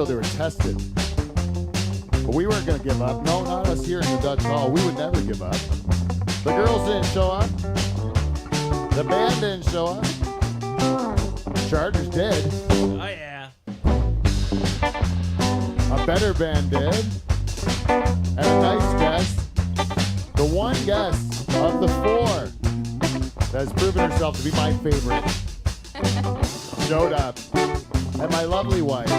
They were tested. But we weren't going to give up. No, not us here in the Dutch Hall. We would never give up. The girls didn't show up. The band didn't show up. Chargers did. Oh, yeah. A better band did. And a nice guest. The one guest of the four that has proven herself to be my favorite showed up. And my lovely wife.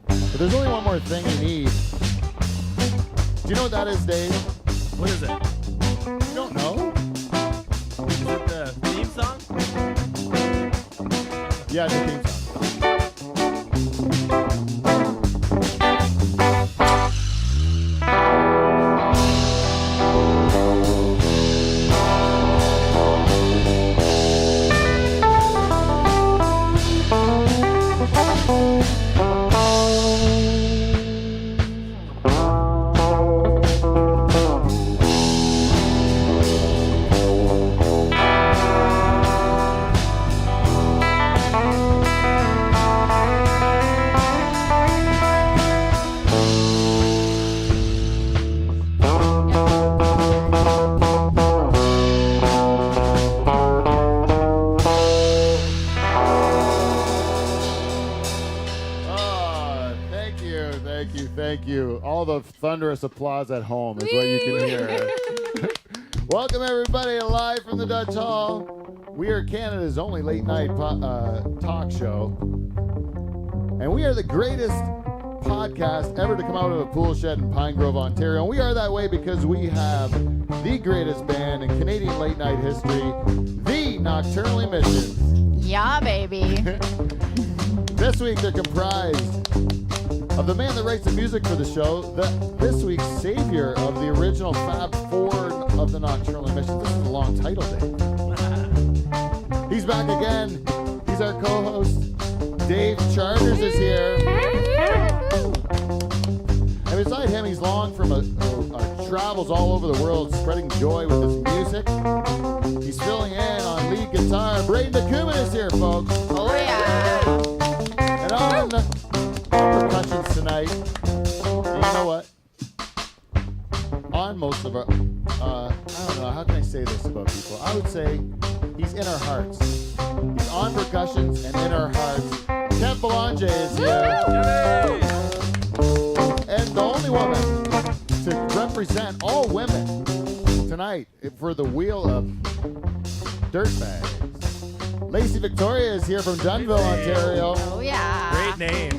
But there's only one more thing you need. Do you know what that is, Dave? What is it? You don't know? Is it the theme song? Yeah, the theme song. Thank you. All the thunderous applause at home is what you can hear. Welcome, everybody, live from the Dutch Hall. We are Canada's only late-night talk show. And we are the greatest podcast ever to come out of a pool shed in Pine Grove, Ontario. And we are that way because we have the greatest band in Canadian late-night history, the Nocturnal Emissions. Yeah, baby. This week, they're comprised of the man that writes the music for the show, this week's savior of the original Fab Four of the Nocturnal Emissions. This is a long title, Dave. He's back again. He's our co-host. Dave Charters is here. And beside him, he's long from travels all over the world, spreading joy with his music. He's filling in on lead guitar. Braden DeCuman is here, folks. Oh, yeah. And on percussions tonight. And you know what? On most of our, I don't know, how can I say this about people? I would say he's in our hearts. He's on percussions and in our hearts. Kev Belanger is here. And the only woman to represent all women tonight for the Wheel of Dirtbags. Lacey Victoria is here from Dunville, Ontario. Oh, yeah. Great name.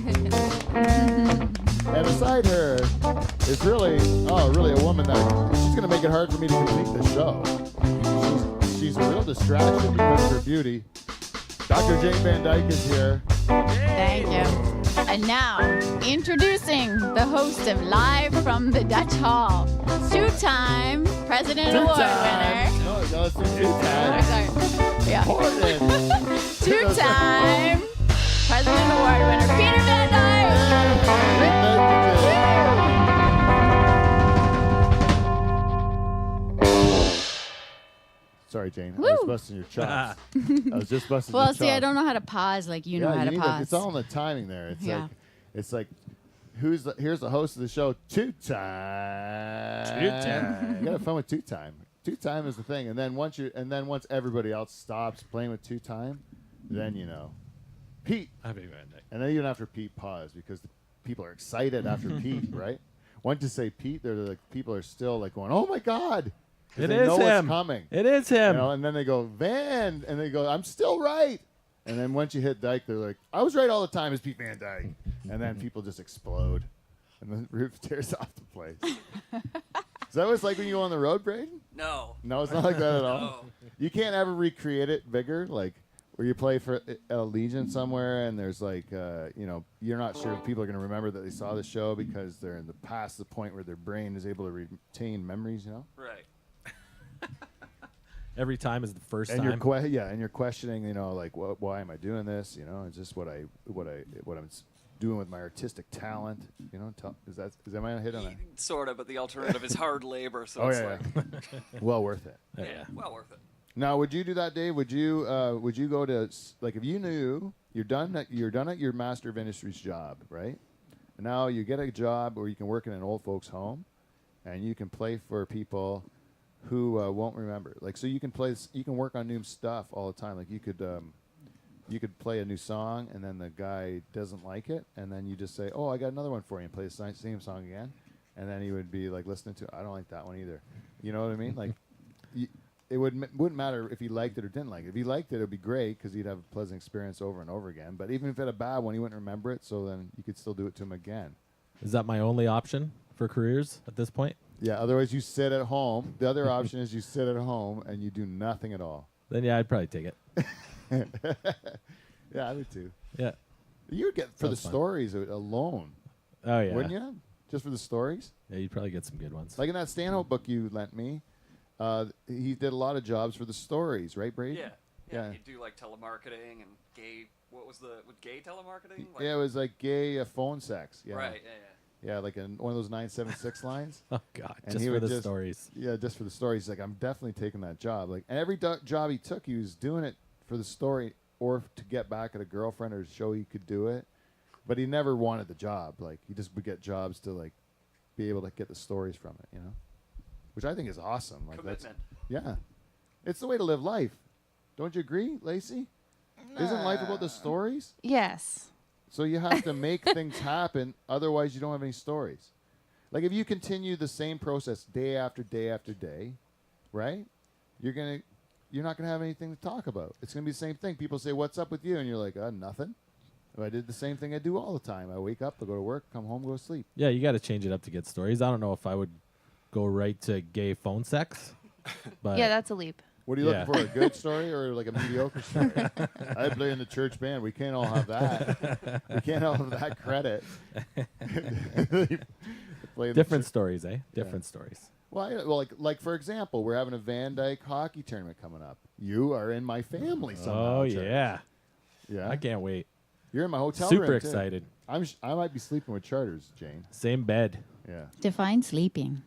And beside her is really a woman that she's going to make it hard for me to complete the show. She's a real distraction because of her beauty. Dr. Jane Van Dyke is here. Thank you. And now, introducing the host of Live from the Dutch Hall, two-time President Award winner. No, let's do two-time. Oh, sorry. Yeah. Important. Two-time President Award winner, Peter Van Dyke. Sorry, Jane. I Woo. was busting your chops. I was just busting your Well, chops. see, I don't know how to pause like you know how to pause. It's all in the timing there. Yeah. It's like here's the host of the show, two-time. Two-time. You gotta have fun with two-time. Two-time is the thing. And then once everybody else stops playing with two-time, then you know. Pete. Happy Van Dyke. And then even after Pete, pause because the people are excited after Pete, right? Once you say Pete, they're like people are still like going, "Oh my God." It they is know him. What's coming. It is him. You know, and then they go, Van, and they go, I'm still right. And then once you hit Dyke, they're like, I was right all the time as Pete Van Dyke. And then people just explode. And the roof tears off the place. Is that what it's like when you go on the road, Braden? No. No, it's not like that at all. No. You can't ever recreate it bigger, like where you play for a Legion somewhere and there's like, you're not sure if people are going to remember that they saw the show because they're in the past the point where their brain is able to retain memories, you know? Right. Every time is the first And time. and you're questioning, like, why am I doing this? Is this what I'm doing with my artistic talent? Am I hit on that? Sort of, but the alternative is hard labor, so Oh it's yeah, like, well worth it. yeah, well worth it. Now, would you do that, Dave? Would you go to if you knew you're done at your Master of Industries job, right? And now you get a job where you can work in an old folks' home, and you can play for people who won't remember. Like, so you can work on new stuff all the time. Like, you could play a new song, and then the guy doesn't like it, and then you just say, "Oh, I got another one for you," and play the same song again, and then he would be like listening to, "I don't like that one either." You know what I mean? Like, it wouldn't matter if he liked it or didn't like it. If he liked it, it'd be great because he'd have a pleasant experience over and over again. But even if it had a bad one, he wouldn't remember it. So then you could still do it to him again. Is that my only option for careers at this point? Yeah. Otherwise, you sit at home. The other option is you sit at home and you do nothing at all. Then yeah, I'd probably take it. Yeah, I would too. Yeah. You would get for the Sounds fun. stories alone, Oh yeah. wouldn't you? Just for the stories. Yeah, you'd probably get some good ones. Like in that Stanhope book you lent me, he did a lot of jobs for the stories, right, Brady? Yeah. Yeah. He'd do like telemarketing and gay. What was with gay telemarketing? Like, Yeah, it was like gay phone sex. Yeah. Right. Yeah. Yeah, like one of those 976 lines. Oh God, And just he for would the stories. Yeah, just for the story. He's like, I'm definitely taking that job. Like, and every job he took, he was doing it for the story or to get back at a girlfriend or to show he could do it. But he never wanted the job. Like, he just would get jobs to like be able to get the stories from it, which I think is awesome. Like Commitment. yeah, it's the way to live life. Don't you agree, Lacey? Isn't life about the stories? Yes. So you have to make things happen, otherwise you don't have any stories. Like if you continue the same process day after day after day, right? You're not gonna have anything to talk about. It's gonna be the same thing. People say, "What's up with you?" And you're like, "Nothing." If I did the same thing I do all the time. I wake up, I go to work, come home, go to sleep. Yeah, you got to change it up to get stories. I don't know if I would go right to gay phone sex, but Yeah, that's a leap. What are you Yeah. looking for? A good story or like a mediocre story? I play in the church band. We can't all have that. We can't all have that credit. Play in the different church- stories, eh? Different stories. Well, like for example, we're having a Van Dyke hockey tournament coming up. You are in my family somehow. Oh Church. yeah, yeah. I can't wait. You're in my hotel Super room, too. excited. I might be sleeping with charters, Jane. Same bed. Yeah. Define sleeping.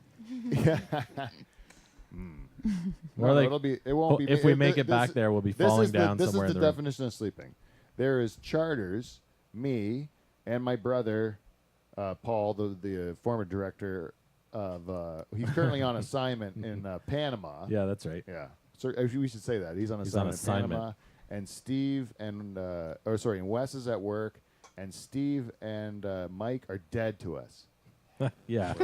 More No, like it won't be. if we make it back there, we'll be falling down This somewhere is in the the room. definition of sleeping. There is charters, me, and my brother, Paul, the former director of. He's currently on assignment in Panama. Yeah, that's right. Yeah. So we should say that he's on He's on assignment in Panama. assignment. And Steve and and Wes is at work, and Steve and Mike are dead to us. Yeah.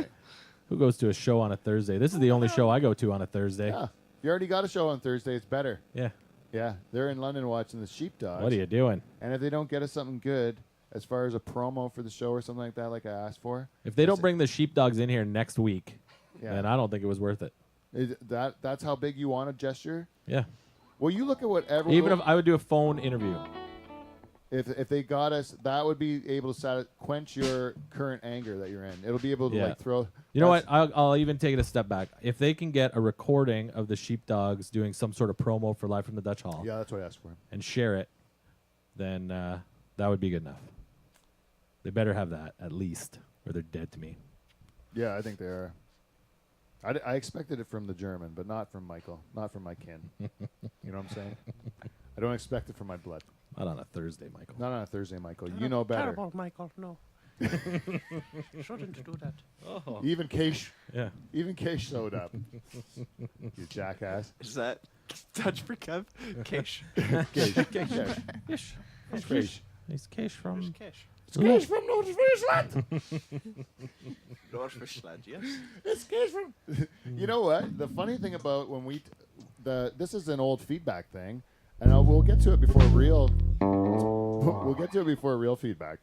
Who goes to a show on a Thursday? This is the only show I go to on a Thursday. Yeah. You already got a show on Thursday. It's better. Yeah. Yeah. They're in London watching the Sheepdogs. What are you doing? And if they don't get us something good, as far as a promo for the show or something like that, like I asked for. If they don't bring the sheepdogs in here next week, Yeah. then I don't think it was worth it. That's how big you want a gesture? Yeah. Well, you look at whatever. Even if I would do a phone interview. If they got us, that would be able to quench your current anger that you're in. It'll be able to Yeah. like throw. You know what? I'll even take it a step back. If they can get a recording of the sheepdogs doing some sort of promo for Live from the Dutch Hall Yeah, that's what I asked for. and share it, then that would be good enough. They better have that at least, or they're dead to me. Yeah, I think they are. I expected it from the German, but not from Michael, not from my kin. You know what I'm saying? I don't expect it from my blood. Not on a Thursday, Michael. Not on a Thursday, Michael. You know better. Terrible, Michael. No. Shouldn't do that. Oh. Even Keish showed up. You jackass. Is that Dutch for Kev? Kish. Keish. Kish. Keish. He's Kish from... Cash. It's Keish from Noord-Friesland. Noord-Friesland, yes. It's Keish from... You know what? The funny thing about when this is an old feedback thing, and we'll get to it before real... We'll get to it before real feedback.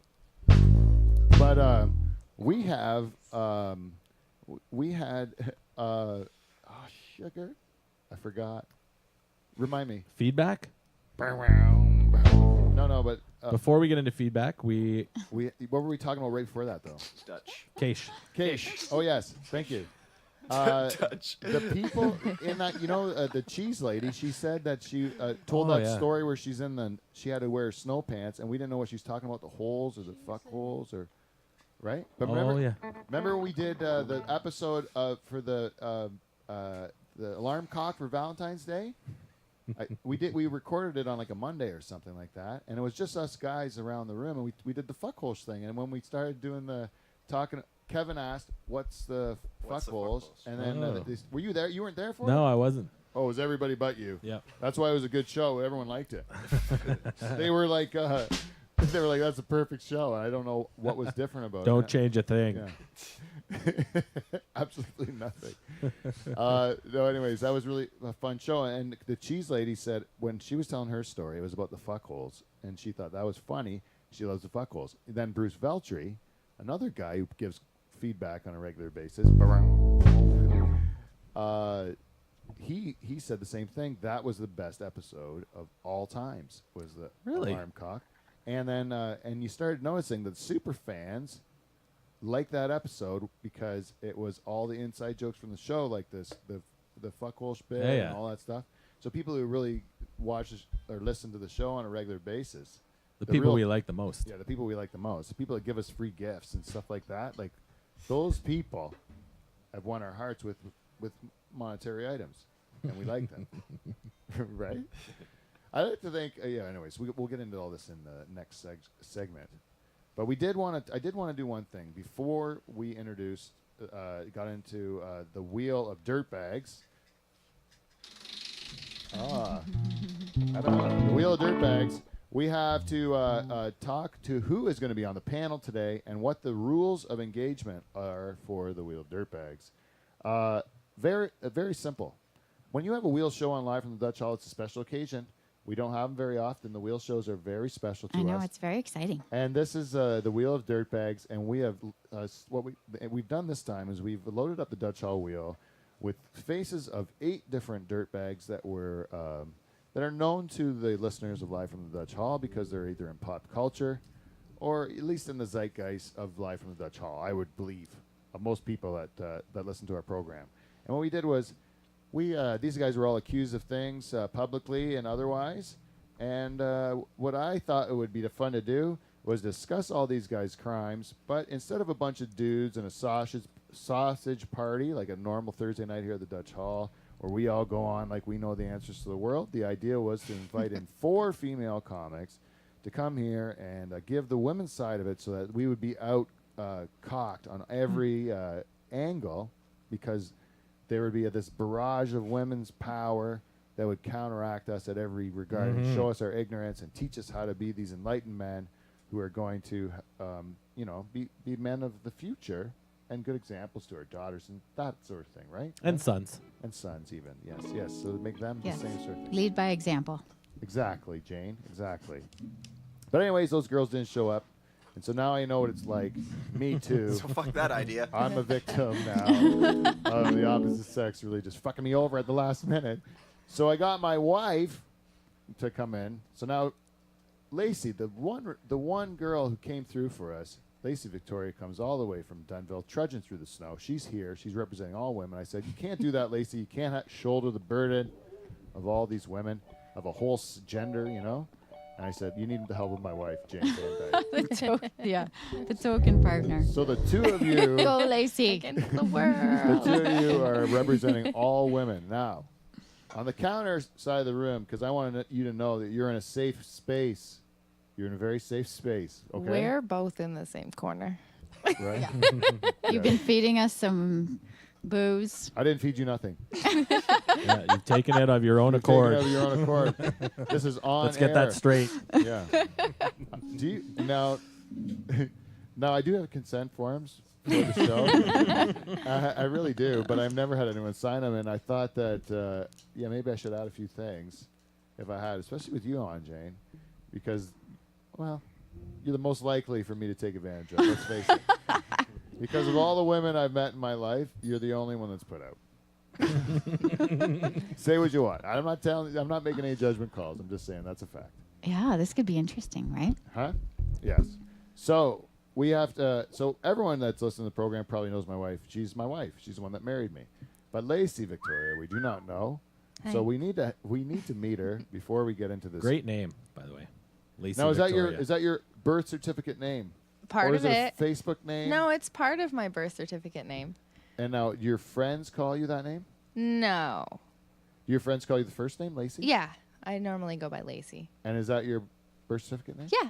But we had sugar. I forgot. Remind me. Feedback? No, but Before we get into feedback, what were we talking about right before that though? Dutch. Kish. Keish. Oh yes, thank you. Dutch. The people in that, the cheese lady, she said that she told Oh, that yeah. story where she had to wear snow pants, and we didn't know what she was talking about, the holes, or the fuck holes, or right? But Yeah. remember when we did the episode for the alarm clock for Valentine's Day? We recorded it on like a Monday or something like that, and it was just us guys around the room, and we did the fuck holes thing, and when we started doing the talking, Kevin asked, "What's the What's fuck the fuck holes?" holes? And then Oh. were you there? You weren't there for it? No, I wasn't. Oh, it was everybody but you. Yeah. That's why it was a good show. Everyone liked it. They were like, that's a perfect show. I don't know what was different about it. Don't change a thing. Yeah. Absolutely nothing. No, anyways, that was really a fun show. And the cheese lady said when she was telling her story, it was about the fuck holes, and she thought that was funny. She loves the fuck holes. Then Bruce Veltri, another guy who gives feedback on a regular basis, he said the same thing. That was the best episode of all times. Was the Really? alarm cock, and then and you started noticing that super fans like that episode because it was all the inside jokes from the show, like the fuckhole bit Yeah. and all that stuff. So people who really watch or listen to the show on a regular basis, The the people real- we like the most. yeah, the people we like the most, the people that give us free gifts and stuff like that, like those people have won our hearts with monetary items, and we like them, right? I like to think, anyways, we'll get into all this in the next segment. But I did want to do one thing before we got into the Wheel of Dirtbags. I don't know. The Wheel of Dirtbags. We have to talk to who is going to be on the panel today and what the rules of engagement are for the Wheel of Dirtbags. Very simple. When you have a wheel show on Live from the Dutch Hall, it's a special occasion. We don't have them very often. The wheel shows are very special to us. I know, it's very exciting. And this is the Wheel of Dirtbags, and we have what we've done this time is we've loaded up the Dutch Hall wheel with faces of 8 different dirtbags that are known to the listeners of Live from the Dutch Hall because they're either in pop culture or at least in the zeitgeist of Live from the Dutch Hall. I would believe of most people that listen to our program. And what we did was these guys were all accused of things publicly and otherwise. And what I thought it would be fun to do was discuss all these guys' crimes, but instead of a bunch of dudes and a sausage party like a normal Thursday night here at the Dutch Hall, where we all go on like we know the answers to the world, the idea was to invite in 4 female comics to come here and give the women's side of it so that we would be out cocked on every angle, because there would be this barrage of women's power that would counteract us at every regard and show us our ignorance and teach us how to be these enlightened men who are going to, be men of the future and good examples to our daughters and that sort of thing, right? And sons. And sons even, yes. So make them Yes. the same sort of thing. Lead by example. Exactly, Jane, exactly. But anyways, those girls didn't show up. And so now I know what it's like. Me too. So fuck that idea. I'm a victim now of the opposite sex really just fucking me over at the last minute. So I got my wife to come in. So now Lacey, the one girl who came through for us, Lacey Victoria, comes all the way from Dunnville, trudging through the snow. She's here. She's representing all women. I said, you can't do that, Lacey. You can't shoulder the burden of all these women, of a whole gender, you know? And I said, you need the help of my wife, Jane Van Dyke. The token partner. So the two of you, Go, Lacey. the two of you are representing all women. Now, on the counter side of the room, because I want you to know that you're in a safe space. You're in a very safe space, okay? We're both in the same corner. Right? You've been feeding us some booze. I didn't feed you nothing. Yeah, you've taken it of your own accord. Taking it of your own accord. This is on Let's get that straight. Yeah. Do you now? Now I do have consent forms for the show. I really do, but I've never had anyone sign them, and I thought that maybe I should add a few things if I had, especially with you on, Jane, because you're the most likely for me to take advantage of. Let's face it. Because of all the women I've met in my life, you're the only one that's put out. Say what you want. I'm not making any judgment calls. I'm just saying that's a fact. Yeah, this could be interesting, right? Huh? Yes. So we have to. So everyone that's listening to the program probably knows my wife. She's my wife. She's the one that married me. But Lacey Victoria, we do not know. Hi. So we need to meet her before we get into this. Great name, by the way. Lacey Now Victoria. is that your birth certificate name? Part or of is it. a Facebook name? No, it's part of my birth certificate name. And now your friends call you that name? No. Your friends call you the first name, Lacey? Yeah, I normally go by Lacey. And is that your birth certificate name? Yeah.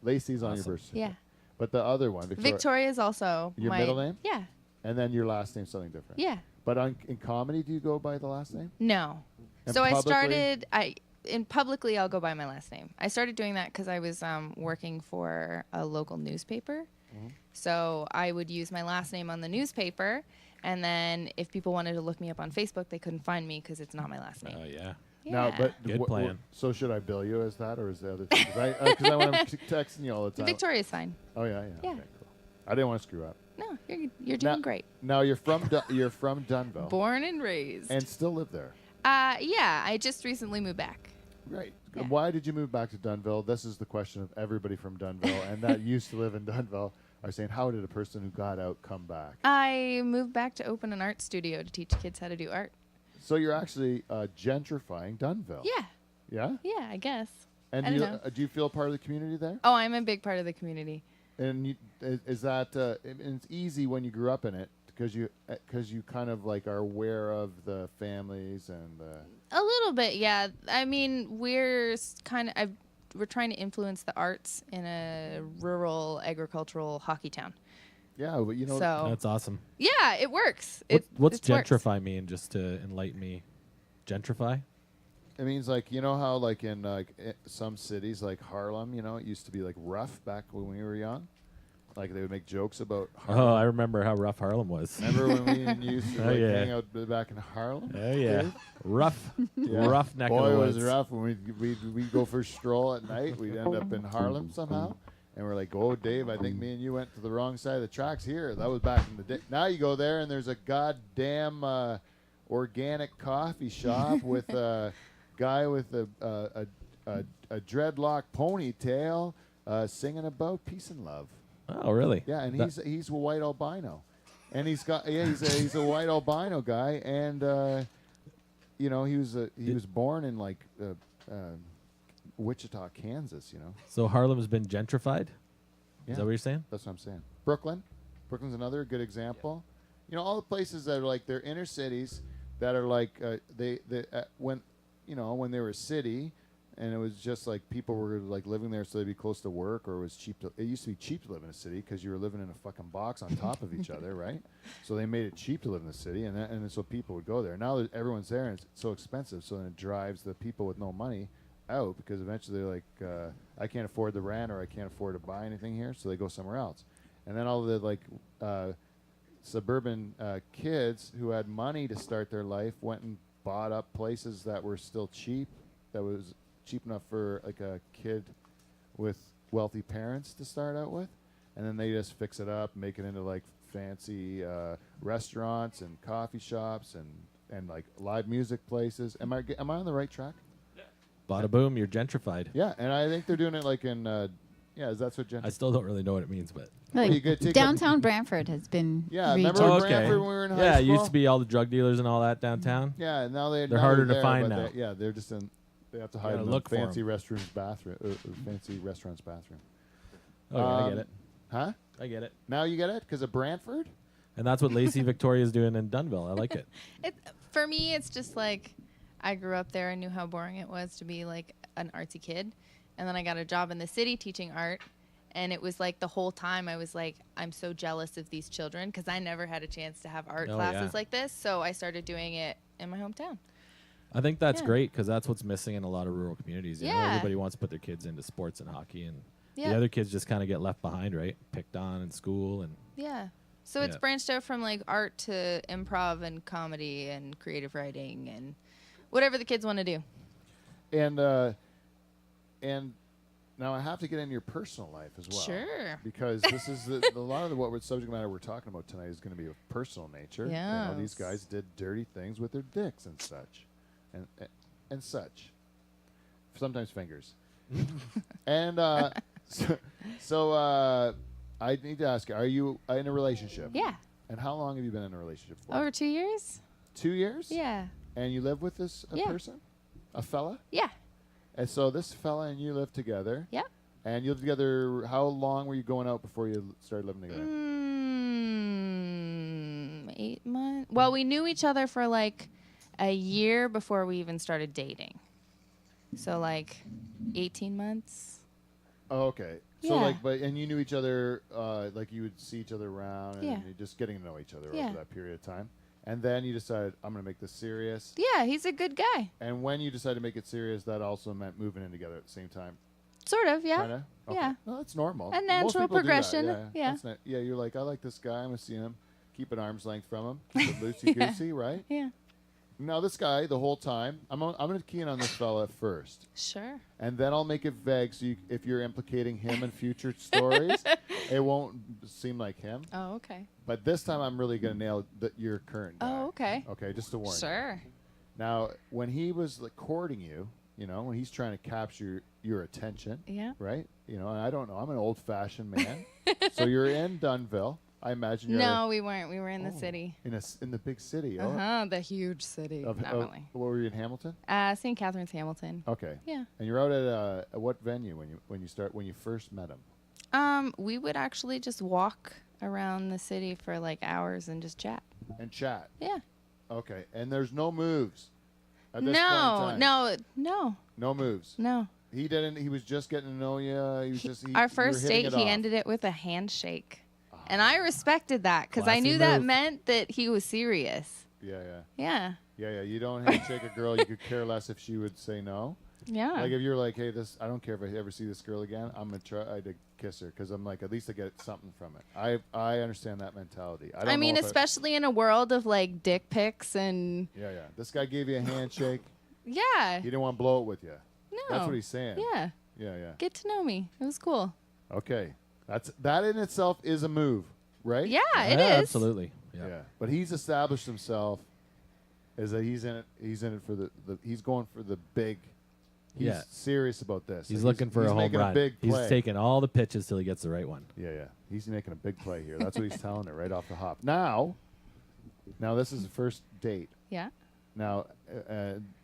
Lacey's on your Awesome. birth certificate. Yeah. But the other one, Victoria is also Your my middle name? Yeah. And then your last name's something different. Yeah. But in comedy, do you go by the last name? No. And So publicly? publicly I'll go by my last name. I started doing that because I was working for a local newspaper. Mm-hmm. So I would use my last name on the newspaper, and then if people wanted to look me up on Facebook, they couldn't find me because it's not my last name. Oh, yeah. Yeah. Now, but Good plan. So should I bill you as that, or is the other thing? Because I want to texting you all the time. Victoria's fine. Oh yeah. Yeah. Okay, cool. I didn't want to screw up. No, you're doing great. Now you're from Dunnville Born and raised. and still live there. Yeah, I just recently moved back. Right. Yeah. Why did you move back to Dunnville? This is the question of everybody from Dunnville and that used to live in Dunnville are saying, how did a person who got out come back? I moved back to open an art studio to teach kids how to do art. So you're actually gentrifying Dunnville. Yeah, Yeah? yeah, I guess. And I don't know. do you feel part of the community there? Oh, I'm a big part of the community. And is that and it's easy when you grew up in it because you kind of like are aware of the families and A little bit, yeah. I mean, we're we're trying to influence the arts in a rural agricultural hockey town. yeah, but you know So That's awesome. yeah, it works. What's it works. gentrify mean, just to enlighten me? Gentrify? it means like you know how like in some cities like Harlem, you know, it used to be like rough back when we were young. Like they would make jokes about Harlem. Oh, I remember how rough Harlem was. Remember when we used to Oh, like, yeah. hang out back in Harlem? Oh, yeah. Rough. Yeah. Rough neck Boy, of the it woods. was rough when we'd go for a stroll at night. We'd end up in Harlem somehow. And we're like, oh, Dave, I think me and you went to the wrong side of the tracks here. That was back in the day. Now you go there and there's a goddamn organic coffee shop with a guy with a dreadlock ponytail singing about peace and love. Oh, really? Yeah, and he's a white albino, and he's a white albino guy, and you know he was born in like Wichita, Kansas. You know, So Harlem's been gentrified? yeah, Is that what you're saying? that's what I'm saying. Brooklyn's another good example. You know, all the places that are like they're inner cities that are like they when they were a city. And it was just like people were like living there so they'd be close to work, or it was cheap. It used to be cheap to live in a city because you were living in a fucking box on top of each other, right? So they made it cheap to live in the city, and so people would go there. Now that everyone's there and it's so expensive, so then it drives the people with no money out because eventually they're like, I can't afford the rent or I can't afford to buy anything here, so they go somewhere else. And then all the like suburban kids who had money to start their life went and bought up places that were still cheap, that was cheap enough for like a kid with wealthy parents to start out with, and then they just fix it up, make it into like fancy restaurants and coffee shops and like live music places. Am I on the right track? Bada boom, you're gentrified. Yeah, and I think they're doing it like in is that what I still don't really know what it means, but Like, you could take downtown Brantford has been remember rejigged. Brantford when we were in high school? Yeah, it used to be all the drug dealers and all that downtown. Yeah, and now they're harder to there, find but now. they're just in. They have to hide gotta in the look for fancy 'em. restrooms bathroom, fancy restaurant's bathroom. Oh, yeah, I get it. Huh? I get it. Now you get it because of Brantford. And that's what Lacey Victoria's doing in Dunnville. I like it. For me, it's just like I grew up there and knew how boring it was to be like an artsy kid. And then I got a job in the city teaching art. And it was like the whole time I was like, I'm so jealous of these children because I never had a chance to have art Oh, classes yeah. like this. So I started doing it in my hometown. I think that's Yeah. great because that's what's missing in a lot of rural communities. You know, Yeah. everybody wants to put their kids into sports and hockey, and Yeah. the other kids just kind of get left behind, right? Picked on in school, and Yeah. So it's Yeah. branched out from like art to improv and comedy and creative writing and whatever the kids want to do. And now I have to get into your personal life as well. Sure. Because this is a lot of what subject matter we're talking about tonight is going to be of personal nature. You know, these Yes. guys did dirty things with their dicks and such, and such. Sometimes fingers. And so I need to ask you: are you in a relationship? Yeah. And how long have you been in a relationship for? Over 2 years? 2 years. Yeah. And you live with this Yeah. person, a fella. Yeah. And so this fella and you live together. Yep. And you lived together. How long were you going out before you started living together? 8 months. Well, we knew each other for like a year before we even started dating. So like 18 months. Oh, okay. So Yeah. and you knew each other, like you would see each other around, and Yeah. you're just getting to know each other Yeah. over that period of time. And then you decided, I'm going to make this serious. Yeah, he's a good guy. And when you decided to make it serious, that also meant moving in together at the same time. Sort of, yeah. Kinda? Okay. Yeah. No, that's normal. A Most natural people do that, progression, yeah. That's yeah, you're like, I like this guy. I'm going to see him. Keep an arm's length from him. Keep it loosey-goosey, right? Yeah. Now, this guy, the whole time, I'm going to key in on this fella first. Sure. And then I'll make it vague so if you're implicating him in future stories, it won't seem like him. Oh, okay. But this time I'm really going to nail your current guy. Oh, okay. Okay, just to warn you. Sure. Now, when he was like, courting you, you know, when he's trying to capture your attention, Yeah. right? You know, and I don't know. I'm an old-fashioned man. So you're in Dunnville. I imagine you're No, we weren't. We were in the city. in the big city. The huge city. Not really. What were you in Hamilton? St. Catharines, Hamilton. Okay. Yeah. And you're out at what venue when you first met him? We would actually just walk around the city for like hours and just chat. And chat. Yeah. Okay. And there's no moves. At this point in time. No moves. No. He didn't. He was just getting to know you. He was just. Our you were first hitting date, it he off. ended it with a handshake. And I respected that because I Classy knew that move. meant that he was serious. Yeah. Yeah. You don't handshake a girl. You could care less if she would say no. Yeah. Like if you're like, hey, I don't care if I ever see this girl again. I'm gonna try to kiss her because I'm like, at least I get something from it. I understand that mentality. I mean, especially in a world of like dick pics and. Yeah. This guy gave you a handshake. Yeah. He didn't want to blow it with you. No. That's what he's saying. Yeah. Yeah. Get to know me. It was cool. Okay. That in itself is a move, right? Yeah, it Yeah, is. absolutely. Yeah. Yeah. But he's established himself as that he's in it for the he's going for the big. He's Yeah. serious about this. He's Like, looking for a home making run. A big He's play. taking all the pitches till he gets the right one. Yeah. He's making a big play here. That's what he's telling her right off the hop. Now this is the first date. Yeah. Now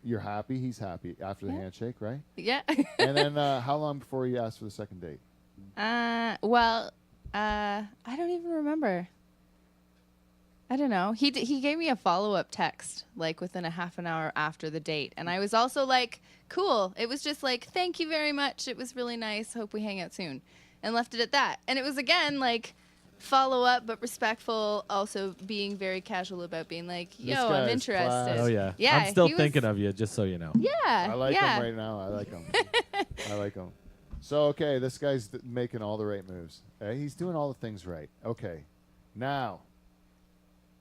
you're happy. He's happy after the Yeah. handshake, right? Yeah. And then how long before you asked for the second date? Well, I don't even remember. I don't know. He gave me a follow-up text like within a half an hour after the date. And I was also like, cool. It was just like, thank you very much. It was really nice. Hope we hang out soon. And left it at that. And it was again like follow-up but respectful, also being very casual about being like, yo, This I'm guy's interested. class. Oh yeah. Yeah, I'm still he was- thinking of you, just so you know. Yeah. I like yeah. him right now. I like him. I like him. So okay, this guy's making all the right moves. He's doing all the things right. Okay, now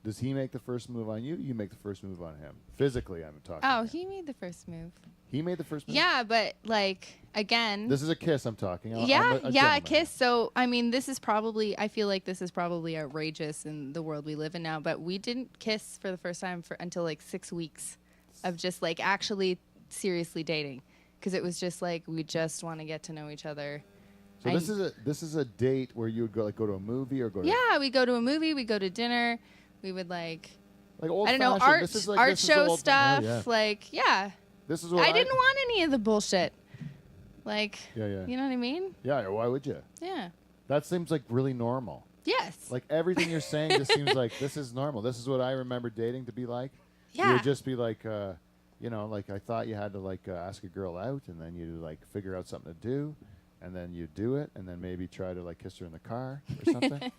Does he make the first move on you? You make the first move on him. Physically, I'm talking. Oh, here. he made the first move. He made the first move. Yeah, but like again. This is a kiss. I'm talking. Yeah, I'm a yeah, a gentleman. kiss. So, I mean, this is probably, I feel like this is probably outrageous in the world we live in now, but we didn't kiss for the first time until like 6 weeks of just like actually seriously dating. Because it was just like, we just want to get to know each other. So this is a date where you would go to a movie or go to Yeah, we go to a movie, we go to dinner, we would like old I don't know, fashioned. This is like, art this is the show old- stuff. Oh, yeah. Like, yeah. This is what I didn't want any of the bullshit. Like, Yeah. you know what I mean? Yeah. Why would you? Yeah. That seems like really normal. Yes. Like everything you're saying just seems like this is normal. This is what I remember dating to be like. You Yeah. would just be like, like I thought you had to like ask a girl out, and then you like figure out something to do, and then you do it, and then maybe try to like kiss her in the car or something.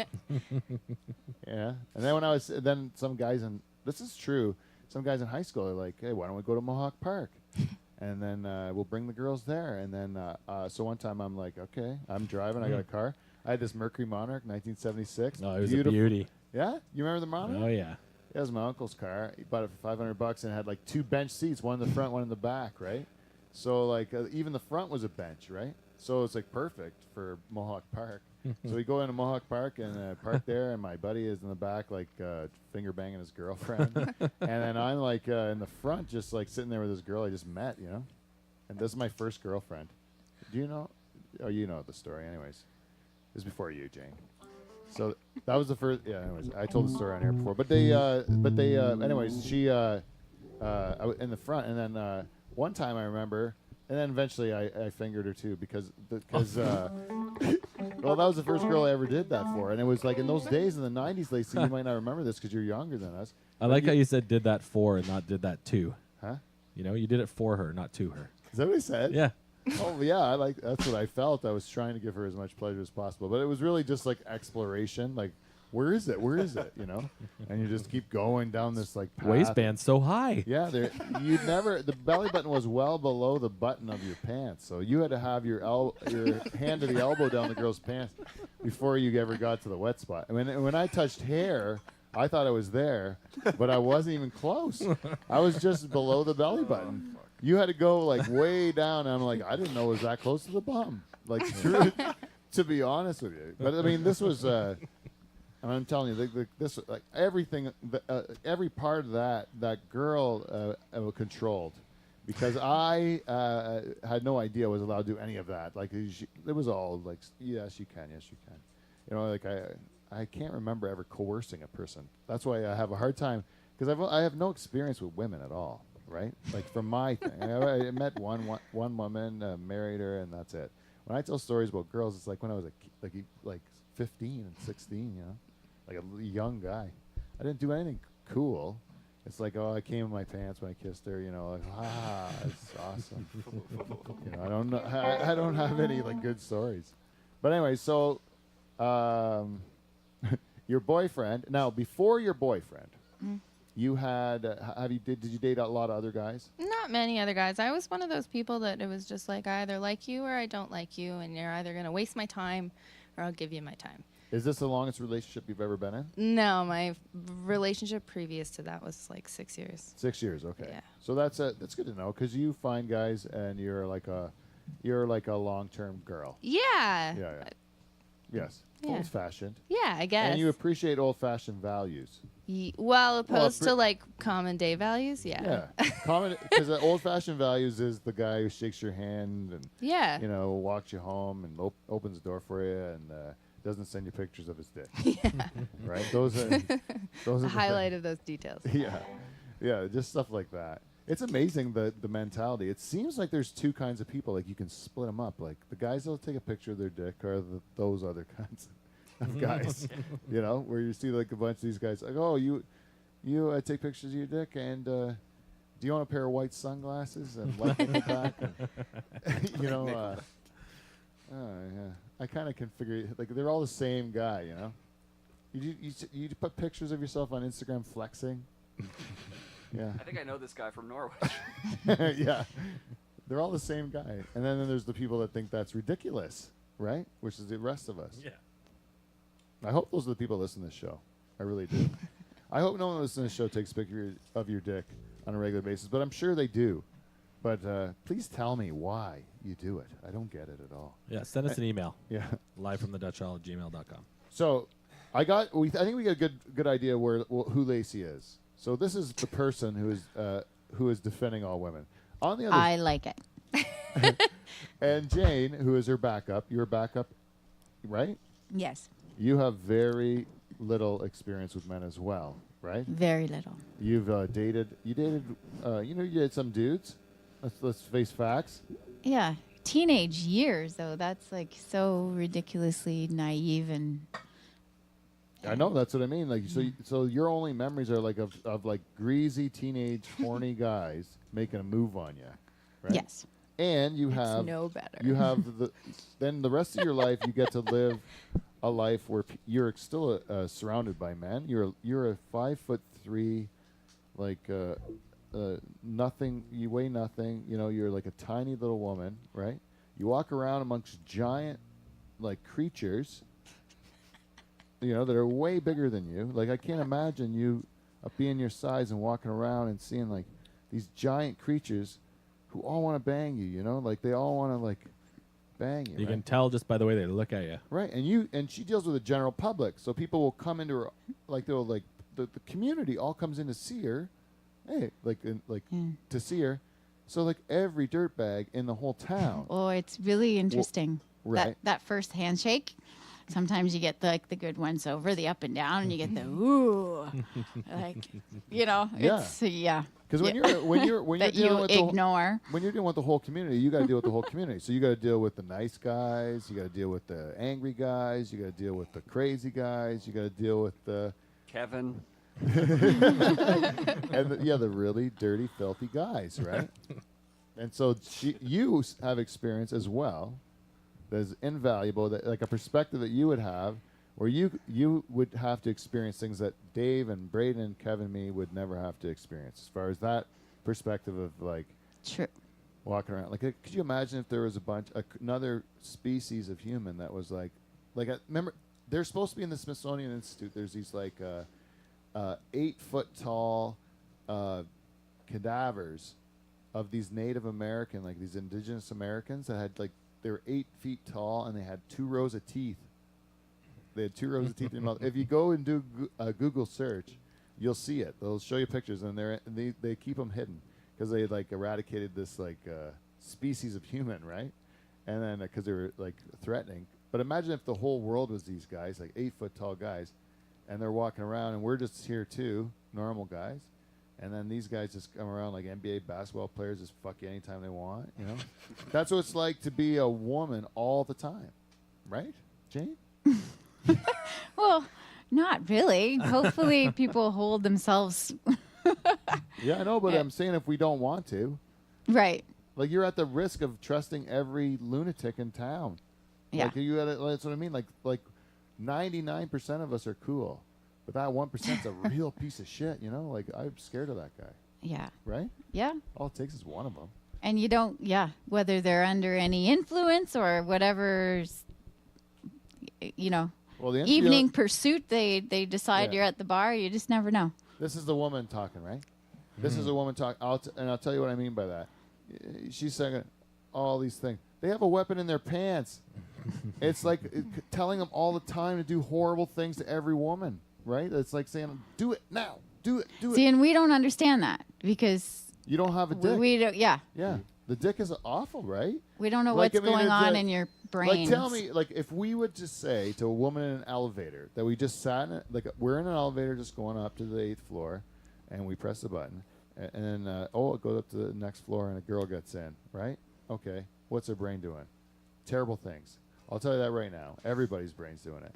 Yeah. And then then some guys this is true. Some guys in high school are like, hey, why don't we go to Mohawk Park? And then we'll bring the girls there. And then so one time I'm like, okay, I'm driving. I got a car. I had this Mercury Monarch, 1976. Oh, it was Beautiful. a beauty. Yeah, you remember the Monarch? Oh yeah. It was my uncle's car. He bought it for $500 and it had like 2 bench seats, one in the front, one in the back, right? So like even the front was a bench, right? So it's like perfect for Mohawk Park. So we go into Mohawk Park and park there, and my buddy is in the back like finger banging his girlfriend, and then I'm like in the front just like sitting there with this girl I just met, you know. And this is my first girlfriend. Do you know? Oh, you know the story, anyways. This is before you, Jane. So that was the first. Yeah. Anyways, I told the story on air before, but they. Anyways, she. I in the front, and then one time I remember, and then eventually I fingered her too because. Well, that was the first girl I ever did that for, and it was like in those days in the '90s. Lacey, you might not remember this because you're younger than us. I like how you said did that for and not did that to. Huh? You know, you did it for her, not to her. Is that what he said? Yeah. Oh yeah, that's what I felt. I was trying to give her as much pleasure as possible, but it was really just like exploration. Like, where is it? Where is it? You know, and you just keep going down this like path. Waistband so high. Yeah, you'd never. The belly button was well below the button of your pants, so you had to have your hand to the elbow down the girl's pants before you ever got to the wet spot. I mean, when I touched hair, I thought I was there, but I wasn't even close. I was just below the belly button. You had to go like way down, and I'm like, I didn't know it was that close to the bum. Like, to be honest with you, but I mean, this was. I'm telling you, this like everything, every part of that girl controlled, because I had no idea I was allowed to do any of that. Like it was all like, yes, you can. You know, like I can't remember ever coercing a person. That's why I have a hard time, because I have no experience with women at all. Right? Like from my thing, I met one woman, married her, and that's it. When I tell stories about girls, it's like when I was like 15 and 16, you know. Like a young guy. I didn't do anything cool. It's like, oh, I came in my pants when I kissed her, you know, like, it's awesome. You know, I don't have any like good stories. But anyway, so your boyfriend, now before your boyfriend, you had did you date a lot of other guys? Not many other guys. I was one of those people that it was just like, I either like you or I don't like you, and you're either going to waste my time or I'll give you my time. Is this the longest relationship you've ever been in? No, my relationship previous to that was like 6 years. 6 years, okay. Yeah. So that's good to know, because you find guys and you're like a long-term girl. Yeah. Yeah. Yes. Yeah. Old-fashioned. Yeah, I guess. And you appreciate old-fashioned values. Well, opposed to like common day values, Yeah. Common, because old-fashioned values is the guy who shakes your hand and Yeah. you know, walks you home and opens the door for you and doesn't send you pictures of his dick. Yeah. Right? Those are The highlight of those details. Yeah, just stuff like that. It's amazing the mentality. It seems like there's two kinds of people. Like you can split them up. Like the guys that'll take a picture of their dick are those other kinds of guys. You know, where you see like a bunch of these guys like, oh, you take pictures of your dick, and do you want a pair of white sunglasses and white nickelback? You know, yeah. I kind of can figure like they're all the same guy. You know, you put pictures of yourself on Instagram flexing. Yeah. I think I know this guy from Norwich. Yeah. They're all the same guy. And then there's the people that think that's ridiculous, right? Which is the rest of us. Yeah. I hope those are the people that listen to this show. I really do. I hope no one listening to the show takes a picture of your dick on a regular basis, but I'm sure they do. But please tell me why you do it. I don't get it at all. Yeah, send us an email. Yeah. livefromthedutchhall@gmail.com. So I think we got a good idea who Lacey is. So this is the person who is defending all women. On the other I like it. and Jane, who is her backup, your backup, right? Yes. You have very little experience with men as well, right? Very little. You've dated. You dated some dudes. Let's face facts. Yeah. Teenage years, though. That's like so ridiculously naive and. I know, that's what I mean. Like, so your only memories are like of like greasy teenage horny guys making a move on you, right? Yes. And you It's have no better. You have then the rest of your life you get to live a life where you're still surrounded by men. You're a 5'3", like nothing. You weigh nothing. You know, you're like a tiny little woman, right? You walk around amongst giant like creatures. You know, that are way bigger than you. Like, I can't imagine you being your size and walking around and seeing, like, these giant creatures who all want to bang you, you know? Like, they all want to, like, bang you, You right? can tell just by the way they look at you. Right, and she deals with the general public. So people will come into her, like, they'll, like, the community all comes in to see her. Hey, to see her. So, like, every dirtbag in the whole town. Oh, it's really interesting. right. That first handshake. Sometimes you get the good ones over the up and down, and you get the ooh, like it's yeah. Because when you're that dealing you with ignore. when you're dealing with the whole community, you got to deal with the whole community. So you got to deal with the nice guys, you got to deal with the angry guys, you got to deal with the crazy guys, you got to deal with the Kevin. the really dirty, filthy guys, right? And so you have experience as well. That's invaluable, that like a perspective that you would have, where you would have to experience things that Dave and Braden and Kevin and me would never have to experience. As far as that perspective of like True. walking around, like could you imagine if there was another species of human that was like remember they're supposed to be in the Smithsonian Institute. There's these like 8 foot tall cadavers of these Native American, like these indigenous Americans that had like. They were 8 feet tall, and they had 2 rows of teeth. They had 2 rows of teeth in their mouth. If you go and do a Google search, you'll see it. They'll show you pictures, and they keep them hidden because they like eradicated this like species of human, right? And then because they were like threatening. But imagine if the whole world was these guys, like 8 foot tall guys, and they're walking around, and we're just here too, normal guys. And then these guys just come around like NBA basketball players, just fuck you anytime they want, you know? That's what it's like to be a woman all the time. Right, Jane? Well, not really. Hopefully, people hold themselves Yeah, I know, but I'm saying if we don't want to. right. Like, you're at the risk of trusting every lunatic in town. Yeah. Like, that's what I mean. Like 99% of us are cool. But that 1%'s a real piece of shit, you know? Like, I'm scared of that guy. Yeah. Right? Yeah. All it takes is one of them. And you don't, whether they're under any influence or whatever's, Well, the evening pursuit they decide Yeah. you're at the bar, you just never know. This is the woman talking, right? This is a woman talking. I'll tell you what I mean by that. She's saying all these things. They have a weapon in their pants. It's like telling them all the time to do horrible things to every woman, right? It's like saying, do it now. Do it. See, and we don't understand that because You don't have a dick. we don't, Yeah. The dick is awful, right? we don't know Like, what's I mean, going it's on like- in your Like, brain. tell me, like, if we would just say to a woman in an elevator that we just sat in it, like, we're in an elevator just going up to the 8th floor, and we press the button, and then, it goes up to the next floor, and a girl gets in, right? Okay. What's her brain doing? Terrible things. I'll tell you that right now. Everybody's brain's doing it.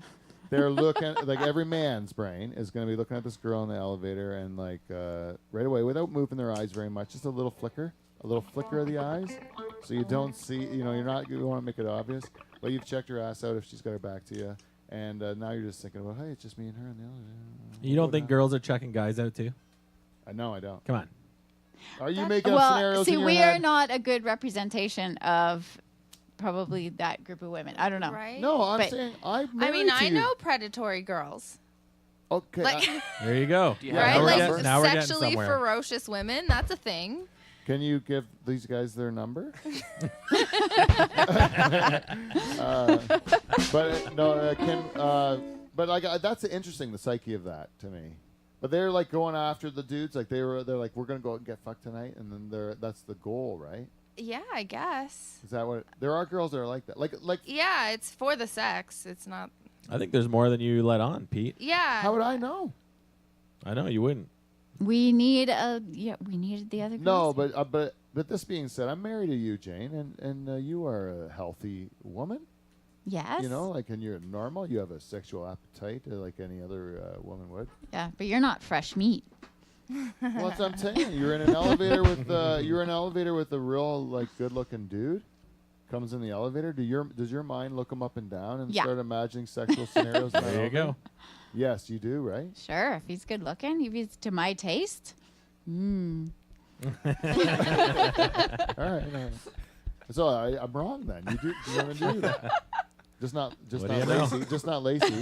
They're looking, like, every man's brain is going to be looking at this girl in the elevator, and, like, right away, without moving their eyes very much, just a little flicker of the eyes, so you don't see, you want to make it obvious, but you've checked her ass out if she's got her back to you, and now you're just thinking, well, hey, it's just me and her in the elevator. You don't think girls are checking guys out too? No, I don't. Come on. Are you making up scenarios in your we head? are not a good representation of probably that group of women. I don't know. Right? No, I'm But- saying I'm I married mean, to I you. know predatory girls. Okay. Like, There you go. Do you Yeah, have right? a now Like number? now we're getting sexually somewhere. ferocious women. That's a thing. Can you give these guys their number? But no, but like that's interesting, the psyche of that to me. But they're like going after the dudes, like they're like, we're gonna go out and get fucked tonight, and then that's the goal, right? Yeah, I guess. Is that what? There are girls that are like that, like. Yeah, it's for the sex. It's not. I think there's more than you let on, Pete. Yeah. How would I know? I know you wouldn't. We needed the other No, girls. but this being said, I'm married to you, Jane, and you are a healthy woman. Yes. You know, like, and you're normal. You have a sexual appetite like any other woman would. Yeah, but you're not fresh meat. Well, that's what I'm saying. You're in an elevator with a real like good-looking dude. Comes in the elevator. Does your mind look him up and down and Yeah. start imagining sexual scenarios? in that There you elevator? go. Yes, you do, right? Sure, if he's good looking, if he's to my taste. All right. So I'm wrong then. You want to do that? Just not What do you know? lazy. Just not lazy.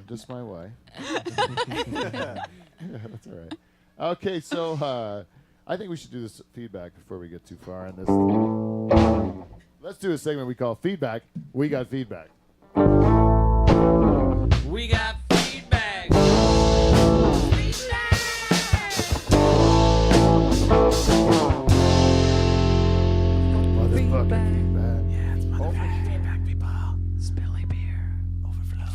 Just my way. Yeah, that's all right. Okay, so I think we should do this feedback before we get too far on this. Let's do a segment we call Feedback. We got feedback. We got feedback. Motherfucking feedback. Yeah, it's motherfucking feedback, people. Spilly beer. Overflow.